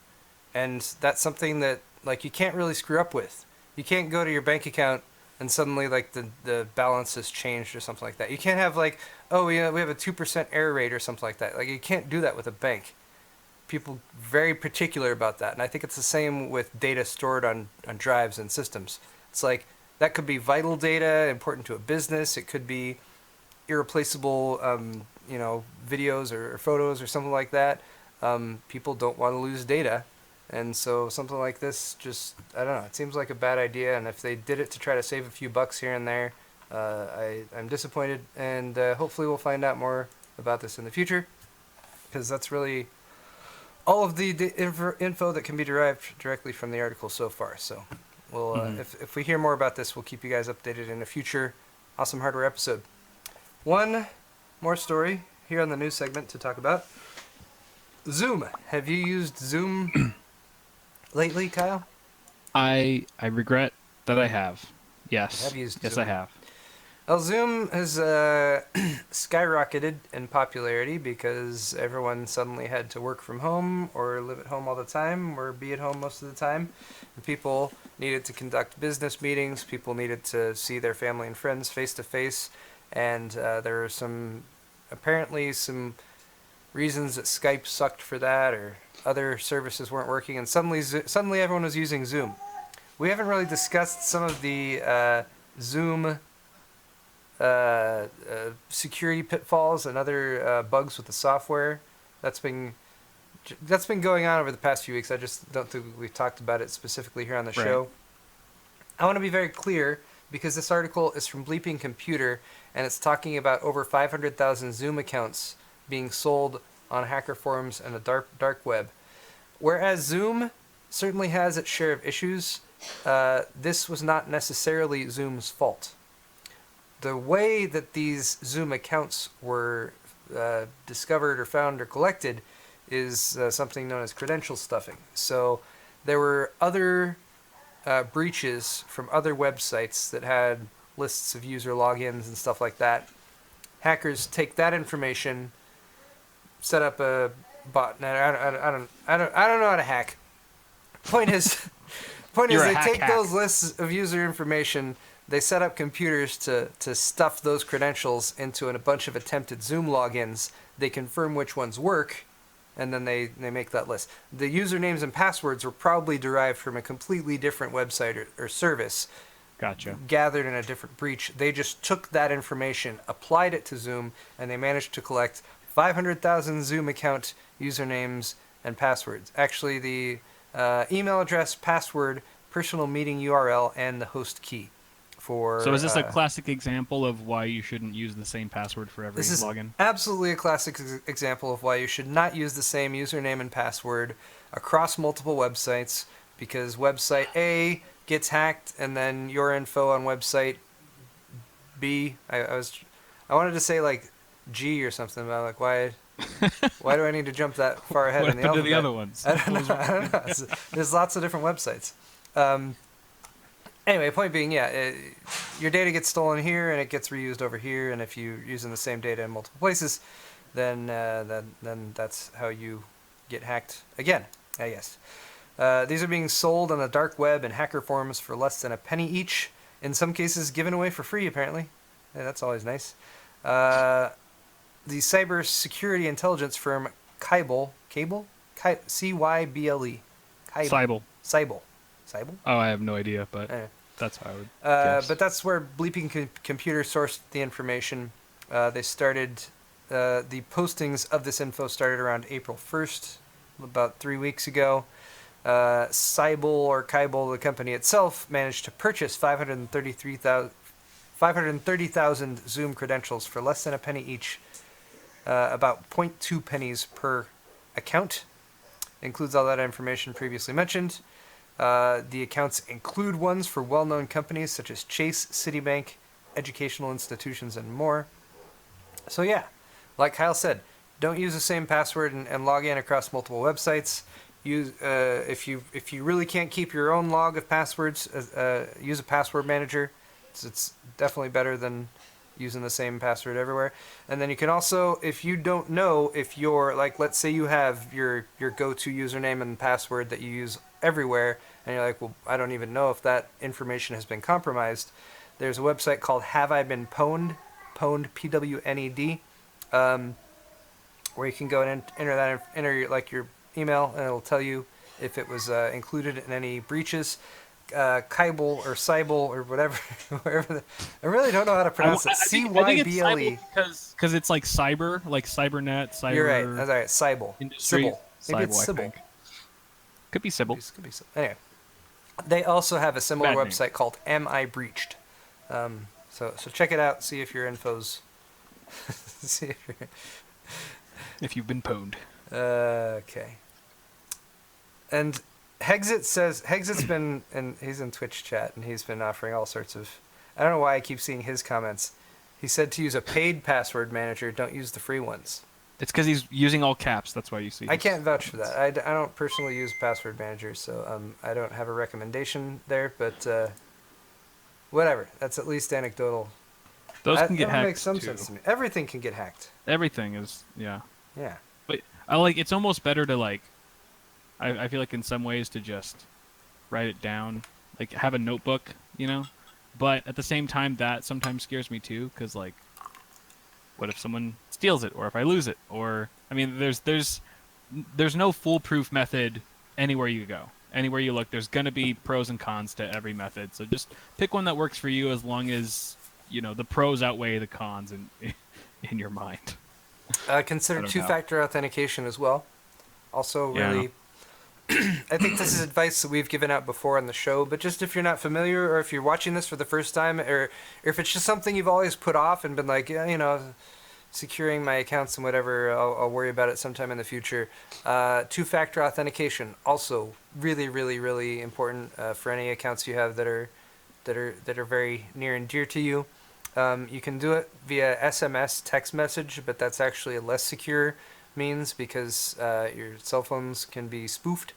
and that's something that like you can't really screw up with. You can't go to your bank account and suddenly like the balance has changed or something like that. You can't have like, oh, we have a 2% error rate or something like that. Like you can't do that with a bank. People very particular about that, and I think it's the same with data stored on drives and systems. It's like that could be vital data, important to a business. It could be irreplaceable, videos or photos or something like that. People don't want to lose data. And so something like this just, I don't know, it seems like a bad idea. And if they did it to try to save a few bucks here and there, I'm disappointed, and hopefully we'll find out more about this in the future, because that's really all of the info that can be derived directly from the article so far. So we'll if we hear more about this, we'll keep you guys updated in a future Awesome Hardware episode. One more story here on the news segment to talk about. Zoom. Have you used Zoom lately, Kyle? I regret that I have. Yes. Have used yes, Zoom. I have. Well, Zoom has skyrocketed in popularity because everyone suddenly had to work from home or live at home all the time or be at home most of the time. And people needed to conduct business meetings. People needed to see their family and friends face to face. And there were apparently some reasons that Skype sucked for that, or other services weren't working, and suddenly everyone was using Zoom. We haven't really discussed some of the Zoom security pitfalls and other bugs with the software. That's been going on over the past few weeks. I just don't think we've talked about it specifically here on the show. I want to be very clear, because this article is from Bleeping Computer, and it's talking about over 500,000 Zoom accounts being sold on hacker forums and the dark web. Whereas Zoom certainly has its share of issues, this was not necessarily Zoom's fault. The way that these Zoom accounts were discovered or found or collected is something known as credential stuffing. So there were other breaches from other websites that had lists of user logins and stuff like that. Hackers take that information, set up a botnet. I don't know how to hack. Point is they take those lists of user information. They set up computers to stuff those credentials into a bunch of attempted Zoom logins. They confirm which ones work, and then they make that list. The usernames and passwords were probably derived from a completely different website or service. Gotcha. Gathered in a different breach. They just took that information, applied it to Zoom, and they managed to collect 500,000 Zoom account usernames and passwords. Actually, the email address, password, personal meeting URL, and the host key. So is this a classic example of why you shouldn't use the same password for every login? This is absolutely a classic example of why you should not use the same username and password across multiple websites, because website A gets hacked, and then your info on website B. I wanted to say like G or something, but I'm like, why do I need to jump that far ahead in the alphabet? What happened to the other ones? I don't know. There's lots of different websites. Anyway, point being, your data gets stolen here and it gets reused over here, and if you're using the same data in multiple places, then that's how you get hacked again, I guess. These are being sold on the dark web and hacker forums for less than a penny each. In some cases, given away for free, apparently. Yeah, that's always nice. The cyber security intelligence firm Cyble, C-Y-B-L-E. Cyble. Oh, I have no idea, but that's how I would guess. But that's where Bleeping Computer sourced the information. They started, the postings of this info started around April 1st, about 3 weeks ago. Cyble, the company itself, managed to purchase 530,000 Zoom credentials for less than a penny each, about 0.2 pennies per account. Includes all that information previously mentioned. The accounts include ones for well-known companies such as Chase, Citibank, educational institutions, and more. So yeah, like Kyle said, don't use the same password and log in across multiple websites. Use if you really can't keep your own log of passwords, use a password manager. It's definitely better than using the same password everywhere. And then you can also, if you don't know if you're, like, let's say you have your go-to username and password that you use everywhere, and you're like, well, I don't even know if that information has been compromised. There's a website called Have I Been Pwned, P-W-N-E-D, where you can go and enter like your email, and it'll tell you if it was included in any breaches. Cyble or Cyble or whatever. I really don't know how to pronounce it. C-Y-B-L-E. Because it's like cyber, like cybernet, cyber. You're right. That's right. Cyble. Industry. Maybe it's Sybil. Could be Sybil. Could be Sybil. Anyway, they also have a similar website called Am I Breached? So So check it out. See if your info's. see if you're. If you've been pwned. Okay. And Hexit's been, and he's in Twitch chat, and he's been offering all sorts of. I don't know why I keep seeing his comments. He said to use a paid password manager. Don't use the free ones. It's because he's using all caps. That's why you see. I can't vouch for that. I don't personally use password managers, so I don't have a recommendation there. But whatever. That's at least anecdotal. Those can get hacked. That makes some too. sense to me. Everything can get hacked. Everything is, yeah. Yeah. But I like. It's almost better to like. I feel like in some ways to just write it down, like have a notebook, you know. But at the same time, that sometimes scares me too, because like, what if someone steals it, or if I lose it, or I mean, there's no foolproof method anywhere you go. Anywhere you look, there's gonna be pros and cons to every method. So just pick one that works for you, as long as you know the pros outweigh the cons in your mind. Consider two-factor authentication as well. Also, really, I think this is advice that we've given out before on the show, but just if you're not familiar, or if you're watching this for the first time, or if it's just something you've always put off and been like, yeah, you know, securing my accounts and whatever, I'll worry about it sometime in the future. Two-factor authentication, also really, really, really important for any accounts you have that are very near and dear to you. You can do it via SMS text message, but that's actually a less secure means because your cell phones can be spoofed.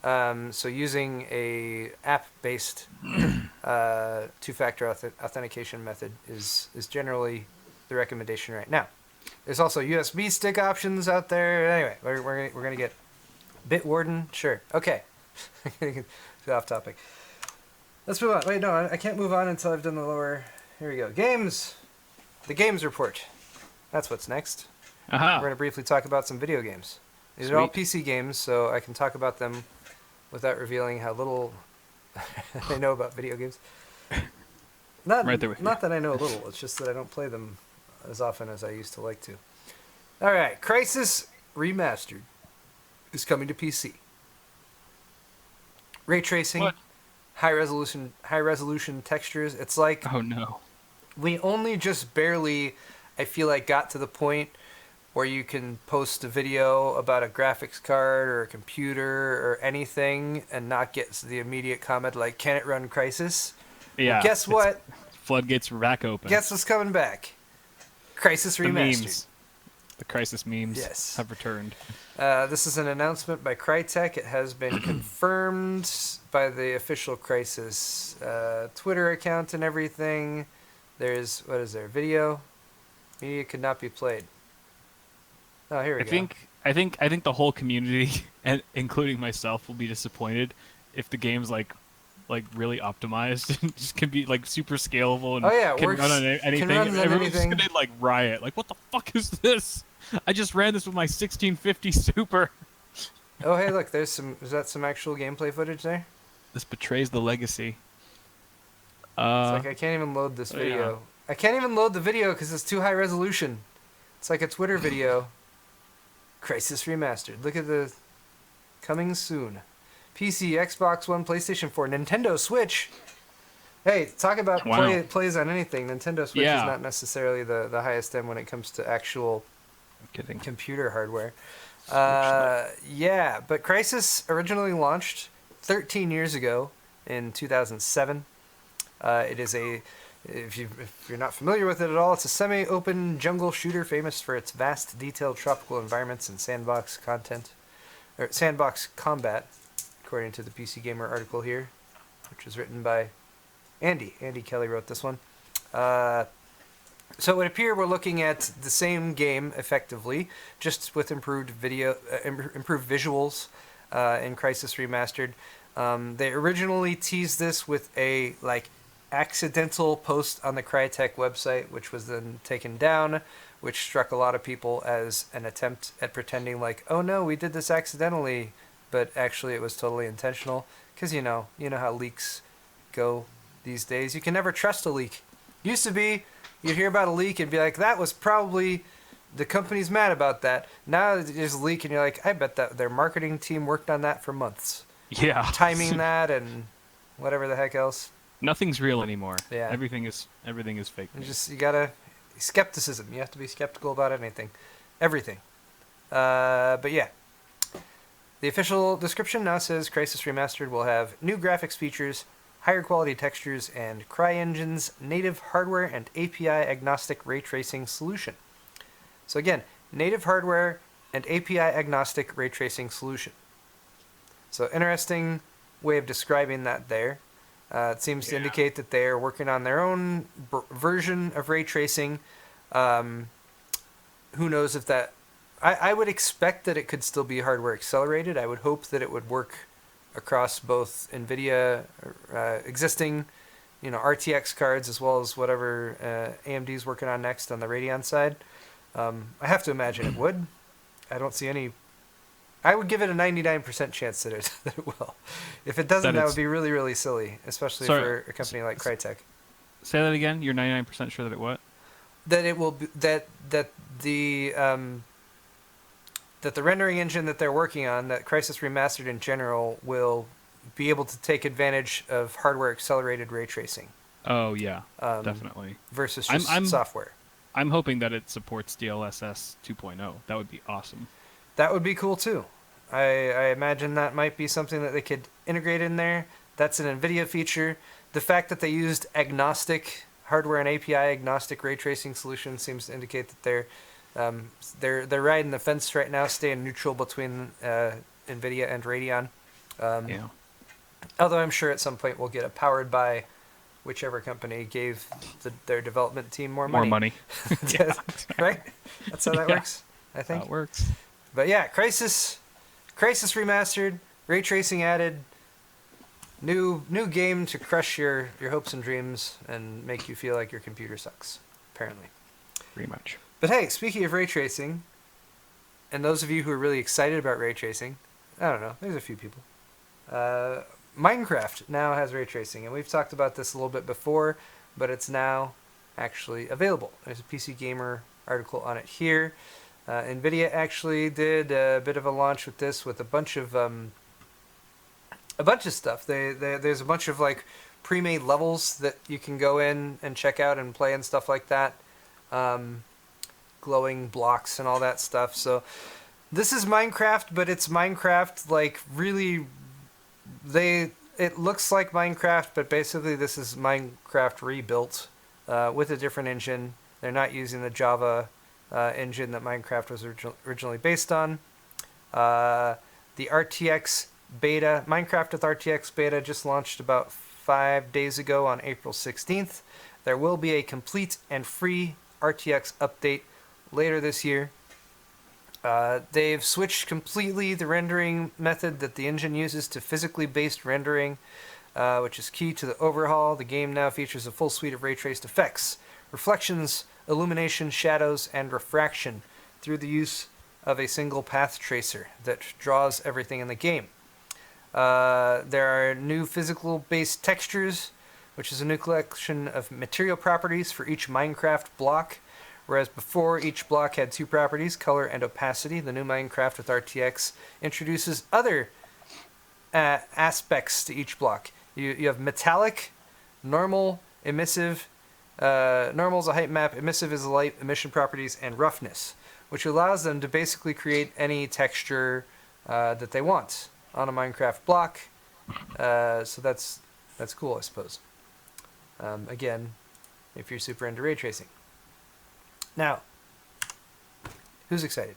So using a app-based two-factor authentication method is generally the recommendation right now. There's also USB stick options out there. Anyway, we're gonna get Bitwarden. Sure. Okay. Off topic. Let's move on. Wait, no, I can't move on until I've done the lower. Here we go. Games. The games report. That's what's next. Aha. We're going to briefly talk about some video games. These are all PC games, so I can talk about them without revealing how little I know about video games. Not that I know a little, it's just that I don't play them as often as I used to like to. Alright, Crysis Remastered is coming to PC. Ray tracing, what? high resolution textures. It's like Oh no. we only just barely, I feel like, got to the point where you can post a video about a graphics card or a computer or anything and not get the immediate comment like, can it run Crysis? Yeah. Well, guess what? Floodgates are back open. Guess what's coming back? Crysis the Remastered. memes. The Crysis memes Yes. have returned. This is an announcement by Crytek. It has been confirmed by the official Crysis Twitter account and everything. There's, what is there, video? Media could not be played. Oh, here we go. I think the whole community, and including myself, will be disappointed if the game's like really optimized and just can be like super scalable and can run on anything. Everyone's just gonna like riot. Like, what the fuck is this? I just ran this with my 1650 Super. Oh, hey, look, there's some. Is that some actual gameplay footage there? This betrays the legacy. It's like I can't even load this video. Yeah. I can't even load the video because it's too high resolution. It's like a Twitter video. Crysis Remastered. Look at the coming soon. PC, Xbox One, PlayStation 4, Nintendo Switch. Hey, talk about plays on anything. Nintendo Switch is not necessarily the highest end when it comes to actual computer hardware. Yeah, but Crysis originally launched 13 years ago in 2007. It is if you're not familiar with it at all, it's a semi-open jungle shooter famous for its vast, detailed tropical environments and sandbox combat, according to the PC Gamer article here, which was written by Andy. Andy Kelly wrote this one. So it would appear we're looking at the same game, effectively, just with improved visuals in Crysis Remastered. They originally teased this with a accidental post on the Crytek website, which was then taken down, which struck a lot of people as an attempt at pretending like, oh no, we did this accidentally, but actually it was totally intentional. Because you know how leaks go these days. You can never trust a leak. Used to be, you'd hear about a leak and be like, that was probably, the company's mad about that. Now there's a leak and you're like, I bet that their marketing team worked on that for months. Yeah. Timing that and whatever the heck else. Nothing's real anymore. Yeah. Everything is fake news. You gotta skepticism. You have to be skeptical about anything, everything. But yeah, the official description now says Crysis Remastered will have new graphics features, higher quality textures, and CryEngine's native hardware and API agnostic ray tracing solution. So again, native hardware and API agnostic ray tracing solution. So interesting way of describing that there. It seems to indicate that they're working on their own version of ray tracing. Who knows if that... I would expect that it could still be hardware accelerated. I would hope that it would work across both NVIDIA existing, RTX cards as well as whatever AMD's working on next on the Radeon side. I have to imagine it would. I don't see any... I would give it a 99% chance that it will. If it doesn't, that would be really, really silly, especially for a company like Crytek. Say that again. You're 99% sure that it what? That it will be, that the rendering engine that they're working on, that Crysis Remastered in general, will be able to take advantage of hardware accelerated ray tracing. Oh yeah, definitely. Versus just software. I'm hoping that it supports DLSS 2.0. That would be awesome. That would be cool too. I imagine that might be something that they could integrate in there. That's an NVIDIA feature. The fact that they used agnostic hardware and API agnostic ray tracing solution seems to indicate that they're riding the fence right now, staying neutral between NVIDIA and Radeon. Yeah. Although I'm sure at some point we'll get a powered by whichever company gave their development team more money. More money. Yeah. Right? That's how that works, I think. That works. But yeah, Crysis Remastered, ray tracing added, new game to crush your hopes and dreams and make you feel like your computer sucks, apparently. Pretty much. But hey, speaking of ray tracing, and those of you who are really excited about ray tracing, I don't know, there's a few people. Minecraft now has ray tracing, and we've talked about this a little bit before, but it's now actually available. There's a PC Gamer article on it here. NVIDIA actually did a bit of a launch with this, with a bunch of stuff. There's a bunch of like pre-made levels that you can go in and check out and play and stuff like that. Glowing blocks and all that stuff. So this is Minecraft, but it's Minecraft like really... It looks like Minecraft, but basically this is Minecraft rebuilt with a different engine. They're not using the Java engine that Minecraft was originally based on. The RTX beta, Minecraft with RTX beta, just launched about 5 days ago on April 16th. There will be a complete and free RTX update later this year. They've switched completely the rendering method that the engine uses to physically based rendering, which is key to the overhaul. The game now features a full suite of ray traced effects, reflections, illumination, shadows, and refraction through the use of a single path tracer that draws everything in the game. There are new physical based textures, which is a new collection of material properties for each Minecraft block. Whereas before, each block had 2 properties, color and opacity. The new Minecraft with RTX introduces other aspects to each block. You have metallic, normal, emissive. Normal is a height map, emissive is a light emission properties, and roughness, which allows them to basically create any texture that they want on a Minecraft block. So that's cool, I suppose. Again, if you're super into ray tracing. Now, who's excited?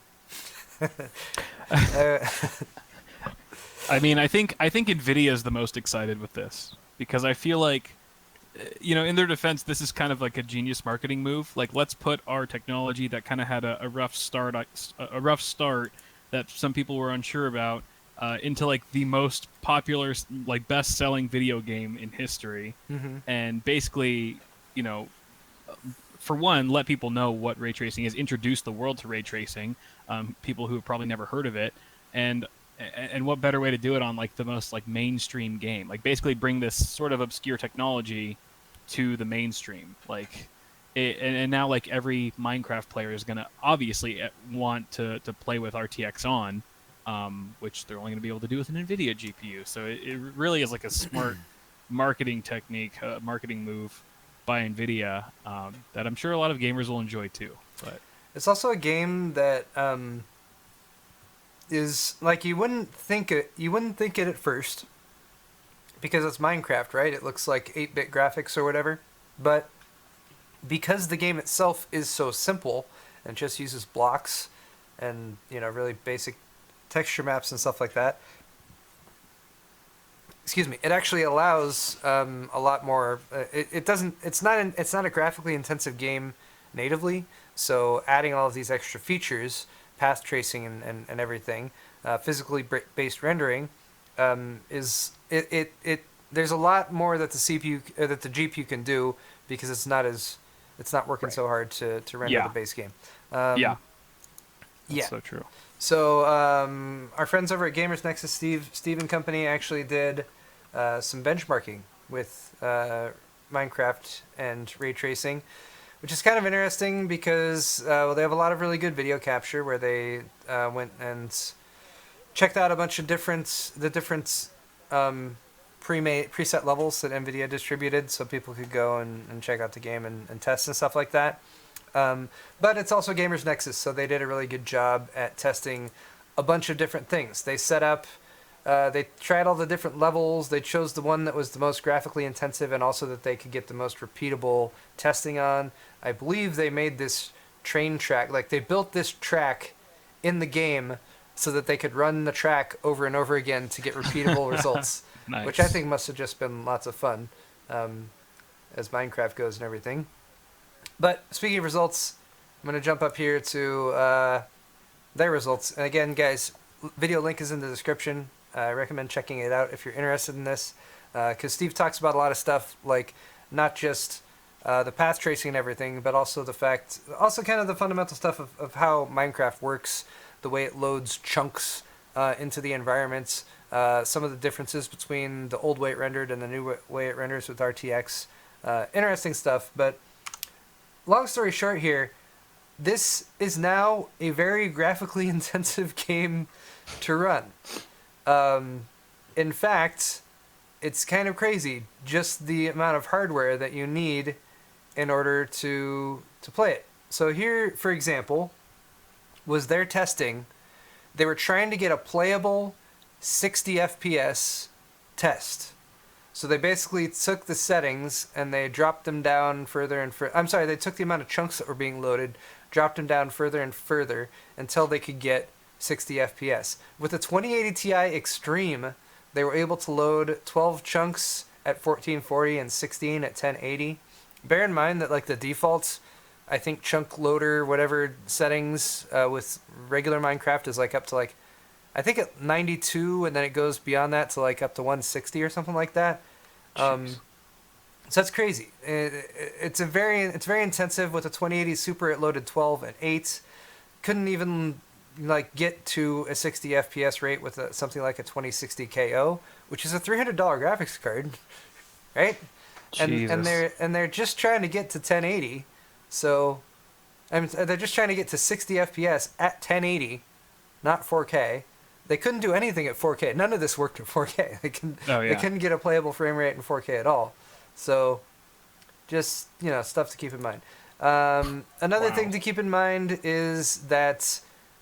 I mean, I think NVIDIA is the most excited with this, because I feel like, in their defense, this is kind of like a genius marketing move. Like, let's put our technology that kind of had a rough start that some people were unsure about, into like the most popular, like best-selling video game in history, and basically, for one, let people know what ray tracing is, introduce the world to ray tracing, people who have probably never heard of it, and what better way to do it on like the most like mainstream game, like basically bring this sort of obscure technology to the mainstream, like and now like every Minecraft player is gonna obviously want to play with RTX on, which they're only gonna be able to do with an NVIDIA GPU. So it really is like a smart marketing technique, marketing move by NVIDIA that I'm sure a lot of gamers will enjoy too. But It's also a game that is like you wouldn't think it at first because it's Minecraft, right? It looks like 8-bit graphics or whatever, but because the game itself is so simple and just uses blocks and really basic texture maps and stuff like that, excuse me, it actually allows a lot more. It doesn't. It's not a graphically intensive game natively. So adding all of these extra features, path tracing and everything, physically based rendering, is it. There's a lot more that the CPU that the GPU can do because it's not working right. so hard to render the base game. Yeah, Yeah. that's so true. So our friends over at Gamers Nexus, Steve and company, actually did some benchmarking with Minecraft and ray tracing, which is kind of interesting because they have a lot of really good video capture where they went and checked out a bunch of different preset levels that NVIDIA distributed so people could go and check out the game and test and stuff like that. But it's also Gamers Nexus, so they did a really good job at testing a bunch of different things. They set up, they tried all the different levels. They chose the one that was the most graphically intensive and also that they could get the most repeatable testing on. I believe they made this train track, like they built this track in the game so that they could run the track over and over again to get repeatable results, Nice. which I think must have just been lots of fun as Minecraft goes and everything. But speaking of results, I'm going to jump up here to their results. And again, guys, video link is in the description. I recommend checking it out if you're interested in this. Because Steve talks about a lot of stuff, like not just the path tracing and everything, but also also kind of the fundamental stuff of how Minecraft works, the way it loads chunks into the environments, some of the differences between the old way it rendered and the new way it renders with RTX. Interesting stuff, but long story short here, this is now a very graphically intensive game to run. In fact, it's kind of crazy, just the amount of hardware that you need in order to play it. So here, for example, was their testing. They were trying to get a playable 60 FPS test. So they basically took the settings and they dropped them down further and further. I'm sorry, they took the amount of chunks that were being loaded, dropped them down further and further until they could get 60 FPS. With the 2080 Ti Extreme, they were able to load 12 chunks at 1440 and 16 at 1080. Bear in mind that like the default, I think chunk loader whatever settings with regular Minecraft is like up to like, I think at 92, and then it goes beyond that to like up to 160 or something like that. So that's crazy. It's very intensive. With a 2080 Super, it loaded 12 and 8. Couldn't even like get to a 60 FPS rate with something like a 2060 KO, which is a $300 graphics card, right? And they're just trying to get to 1080. So, they're just trying to get to 60 FPS at 1080, not 4K. They couldn't do anything at 4K. None of this worked at 4K. They couldn't get a playable frame rate in 4K at all. So, just stuff to keep in mind. Another thing to keep in mind is that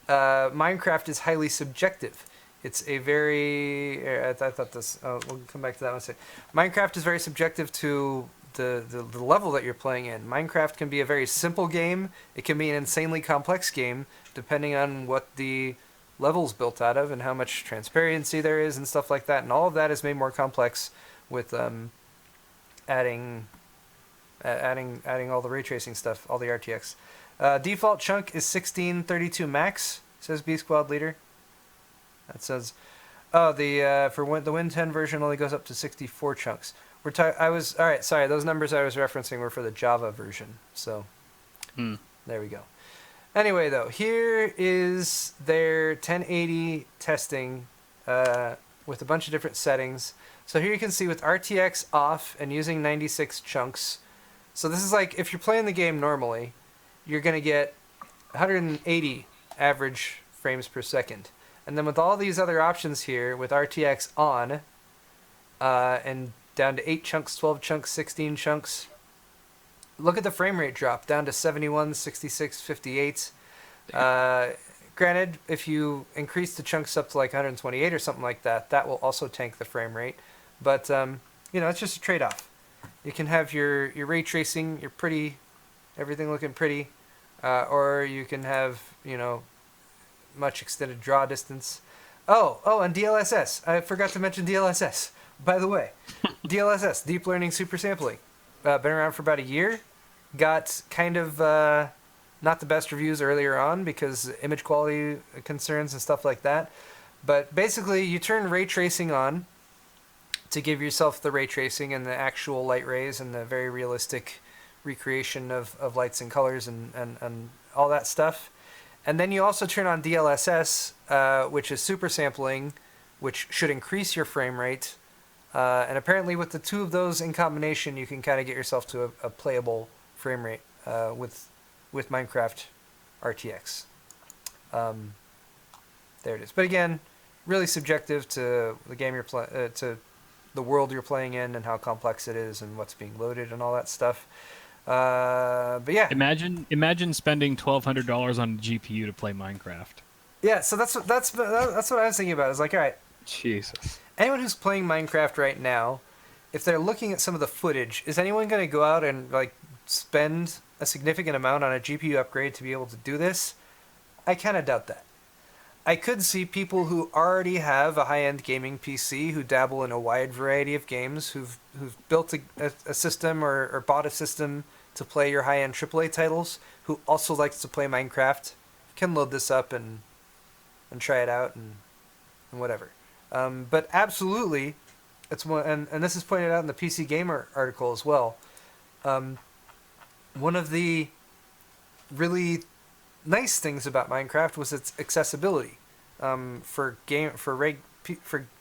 Minecraft is highly subjective. It's a very I thought this. We'll come back to that one in a second. Minecraft is very subjective to the level that you're playing in. Minecraft can be a very simple game. It can be an insanely complex game, depending on what the level's built out of and how much transparency there is and stuff like that. And all of that is made more complex with adding all the ray tracing stuff, all the RTX. Default chunk is 1632 max, says B Squad Leader. That says, the Win 10 version only goes up to 64 chunks. Sorry, those numbers I was referencing were for the Java version. So, there we go. Anyway, though, here is their 1080 testing with a bunch of different settings. So here you can see with RTX off and using 96 chunks. So this is like, if you're playing the game normally, you're going to get 180 average frames per second. And then with all these other options here, with RTX on, and down to 8 chunks, 12 chunks, 16 chunks. Look at the frame rate drop down to 71, 66, 58. Granted, if you increase the chunks up to like 128 or something like that, that will also tank the frame rate. But it's just a trade-off. You can have your ray tracing, your pretty, everything looking pretty, or you can have much extended draw distance. Oh, and DLSS. I forgot to mention DLSS. By the way, DLSS, Deep Learning Super Sampling, been around for about a year. Got kind of not the best reviews earlier on because image quality concerns and stuff like that. But basically, you turn ray tracing on to give yourself the ray tracing and the actual light rays and the very realistic recreation of lights and colors and all that stuff. And then you also turn on DLSS, which is super sampling, which should increase your frame rate. And apparently with the two of those in combination, you can kind of get yourself to a playable frame rate with Minecraft RTX. There it is. But again, really subjective to the game to the world you're playing in and how complex it is and what's being loaded and all that stuff. But yeah. Imagine spending $1,200 on a GPU to play Minecraft. Yeah, so that's what I was thinking about. It's like, all right, Jesus. Anyone who's playing Minecraft right now, if they're looking at some of the footage, is anyone going to go out and like spend a significant amount on a GPU upgrade to be able to do this? I kind of doubt that. I could see people who already have a high-end gaming PC who dabble in a wide variety of games, who've built a system or bought a system to play your high-end AAA titles, who also likes to play Minecraft, can load this up and try it out and whatever. But absolutely, it's one, and this is pointed out in the PC Gamer article as well. One of the really nice things about Minecraft was its accessibility for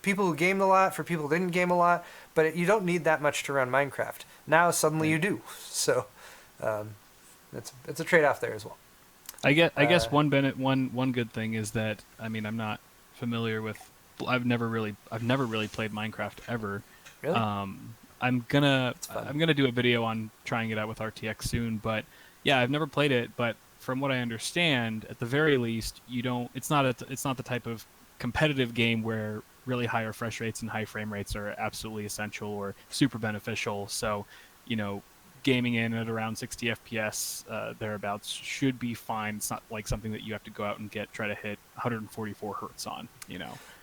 people who gamed a lot, for people who didn't game a lot. But you don't need that much to run Minecraft. Now suddenly you do. So it's a trade-off there as well. I guess one good thing is that I'm not familiar with. I've never really played Minecraft ever. Really? I'm gonna do a video on trying it out with RTX soon, but yeah, I've never played it. But from what I understand, at the very least, it's not the type of competitive game where really high refresh rates and high frame rates are absolutely essential or super beneficial. So, gaming in at around 60 FPS thereabouts should be fine. It's not like something that you have to go out and try to hit 144 hertz on.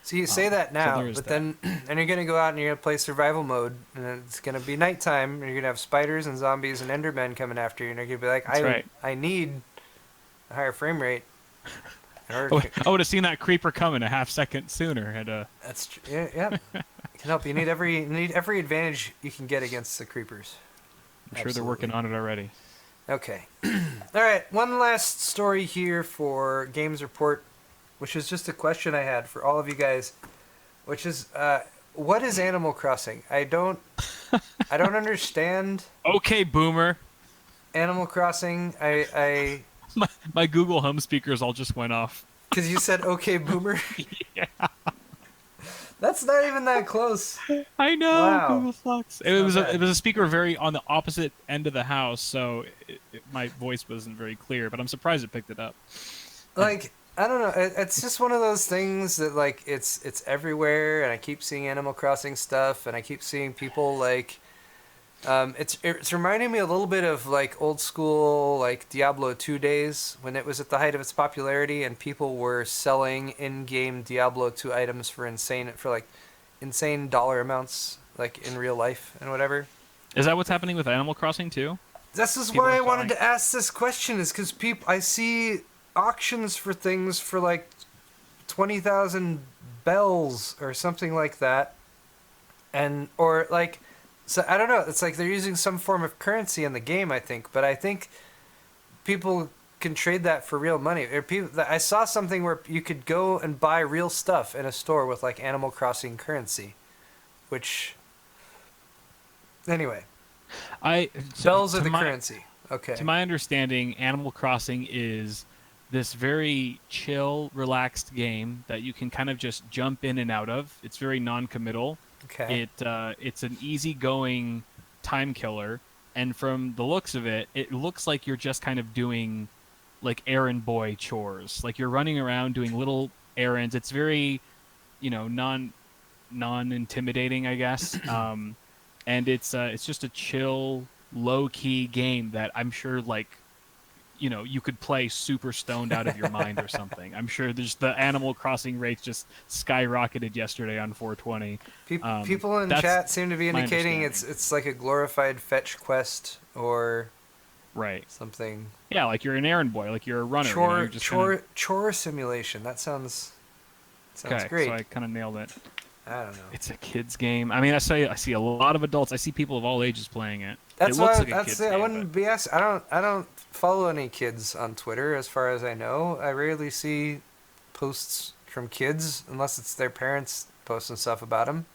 So you say that now, so but then you're going to go out and you're going to play survival mode, and it's going to be nighttime, and you're going to have spiders and zombies and endermen coming after you, and you're going to be like, I need a higher frame rate. I would have seen that creeper coming a half second sooner. That's true. Yeah. It can help. You need every advantage you can get against the creepers. I'm sure they're working on it already. Okay. All right, one last story here for Games Report, which is just a question I had for all of you guys, which is, what is Animal Crossing? I don't understand. Okay, boomer. Animal Crossing. My Google Home speakers all just went off. Because you said okay, boomer. Yeah. That's not even that close. I know. Wow. Google sucks. It was a speaker very on the opposite end of the house, so my voice wasn't very clear. But I'm surprised it picked it up. Like, I don't know. It's just one of those things that like it's everywhere, and I keep seeing Animal Crossing stuff, and I keep seeing people like. It's reminding me a little bit of like old school like Diablo 2 days when it was at the height of its popularity and people were selling in-game Diablo 2 items for insane dollar amounts like in real life and whatever. Is that what's happening with Animal Crossing too? This is why I wanted to ask this question, is because I see auctions for things for like 20,000 bells or something like that, or like. So I don't know. It's like they're using some form of currency in the game, I think. But I think people can trade that for real money. I saw something where you could go and buy real stuff in a store with like Animal Crossing currency, which anyway. Bells are the currency. Okay. To my understanding, Animal Crossing is this very chill, relaxed game that you can kind of just jump in and out of. It's very non-committal. Okay. It's an easygoing time killer, and from the looks of it, it looks like you're just kind of doing like errand boy chores. Like you're running around doing little errands. It's very, non intimidating, I guess. And it's just a chill, low key game that I'm sure you could play super stoned out of your mind or something. I'm sure there's the Animal Crossing rates just skyrocketed yesterday on 420. People in That's chat seem to be my indicating understanding. it's like a glorified fetch quest or Right. something. Yeah, like you're an errand boy, like you're a runner. You're just kind of Chore simulation. That sounds okay. So great. I kind of nailed it. I don't know. It's a kids game. I mean, I see a lot of adults. I see people of all ages playing it. It That's looks why like a kids I game, but wouldn't BS. I don't follow any kids on Twitter as far as I know. I rarely see posts from kids unless it's their parents posting stuff about them.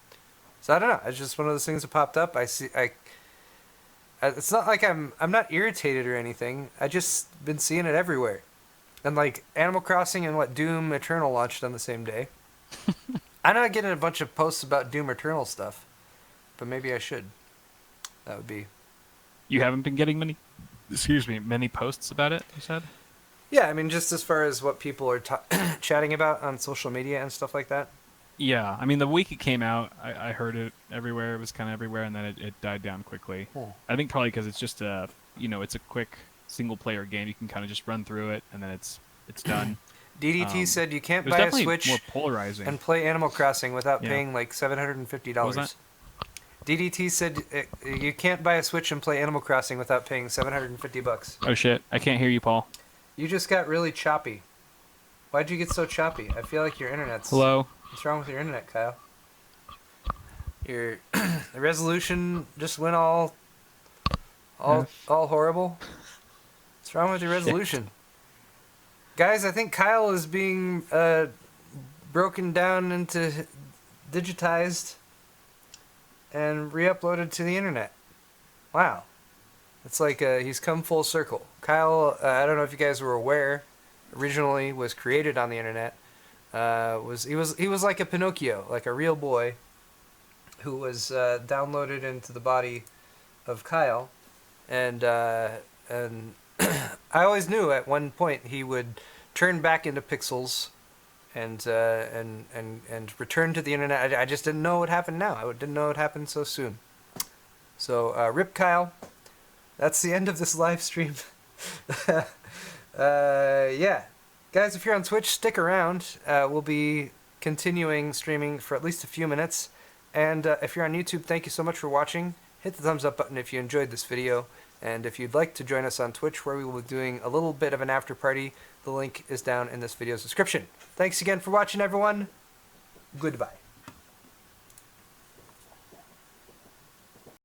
So I don't know. It's just one of those things that popped up. It's not like I'm not irritated or anything. I just been seeing it everywhere. And like Animal Crossing and Doom Eternal launched on the same day. I'm not getting a bunch of posts about Doom Eternal stuff, but maybe I should. That would be. you haven't been getting many posts about it. You said. Yeah, I mean, just as far as what people are chatting about on social media and stuff like that. Yeah, I mean, the week it came out, I heard it everywhere. It was kind of everywhere, and then it died down quickly. Hmm. I think probably because it's just it's a quick single player game. You can kind of just run through it, and then it's done. DDT said you It can't was buy a definitely Switch more polarizing. and play Animal Crossing without Yeah. paying like $750. What was that? DDT said you can't buy a Switch and play Animal Crossing without paying $750. Oh shit! I can't hear you, Paul. You just got really choppy. Why'd you get so choppy? I feel like your internet's. Hello. What's wrong with your internet, Kyle? Your the resolution just went all horrible. What's wrong with your resolution? Guys, I think Kyle is being broken down into digitized and re-uploaded to the internet. Wow. It's like he's come full circle. Kyle, I don't know if you guys were aware, originally was created on the internet. He was like a Pinocchio, like a real boy, who was downloaded into the body of Kyle, and I always knew at one point he would turn back into pixels, and return to the internet. I just didn't know what happened now. I didn't know it would happen so soon. So rip Kyle. That's the end of this live stream. Yeah. Guys, if you're on Twitch, stick around. We'll be continuing streaming for at least a few minutes. And if you're on YouTube, thank you so much for watching. Hit the thumbs up button if you enjoyed this video. And if you'd like to join us on Twitch, where we will be doing a little bit of an after party, the link is down in this video's description. Thanks again for watching, everyone. Goodbye.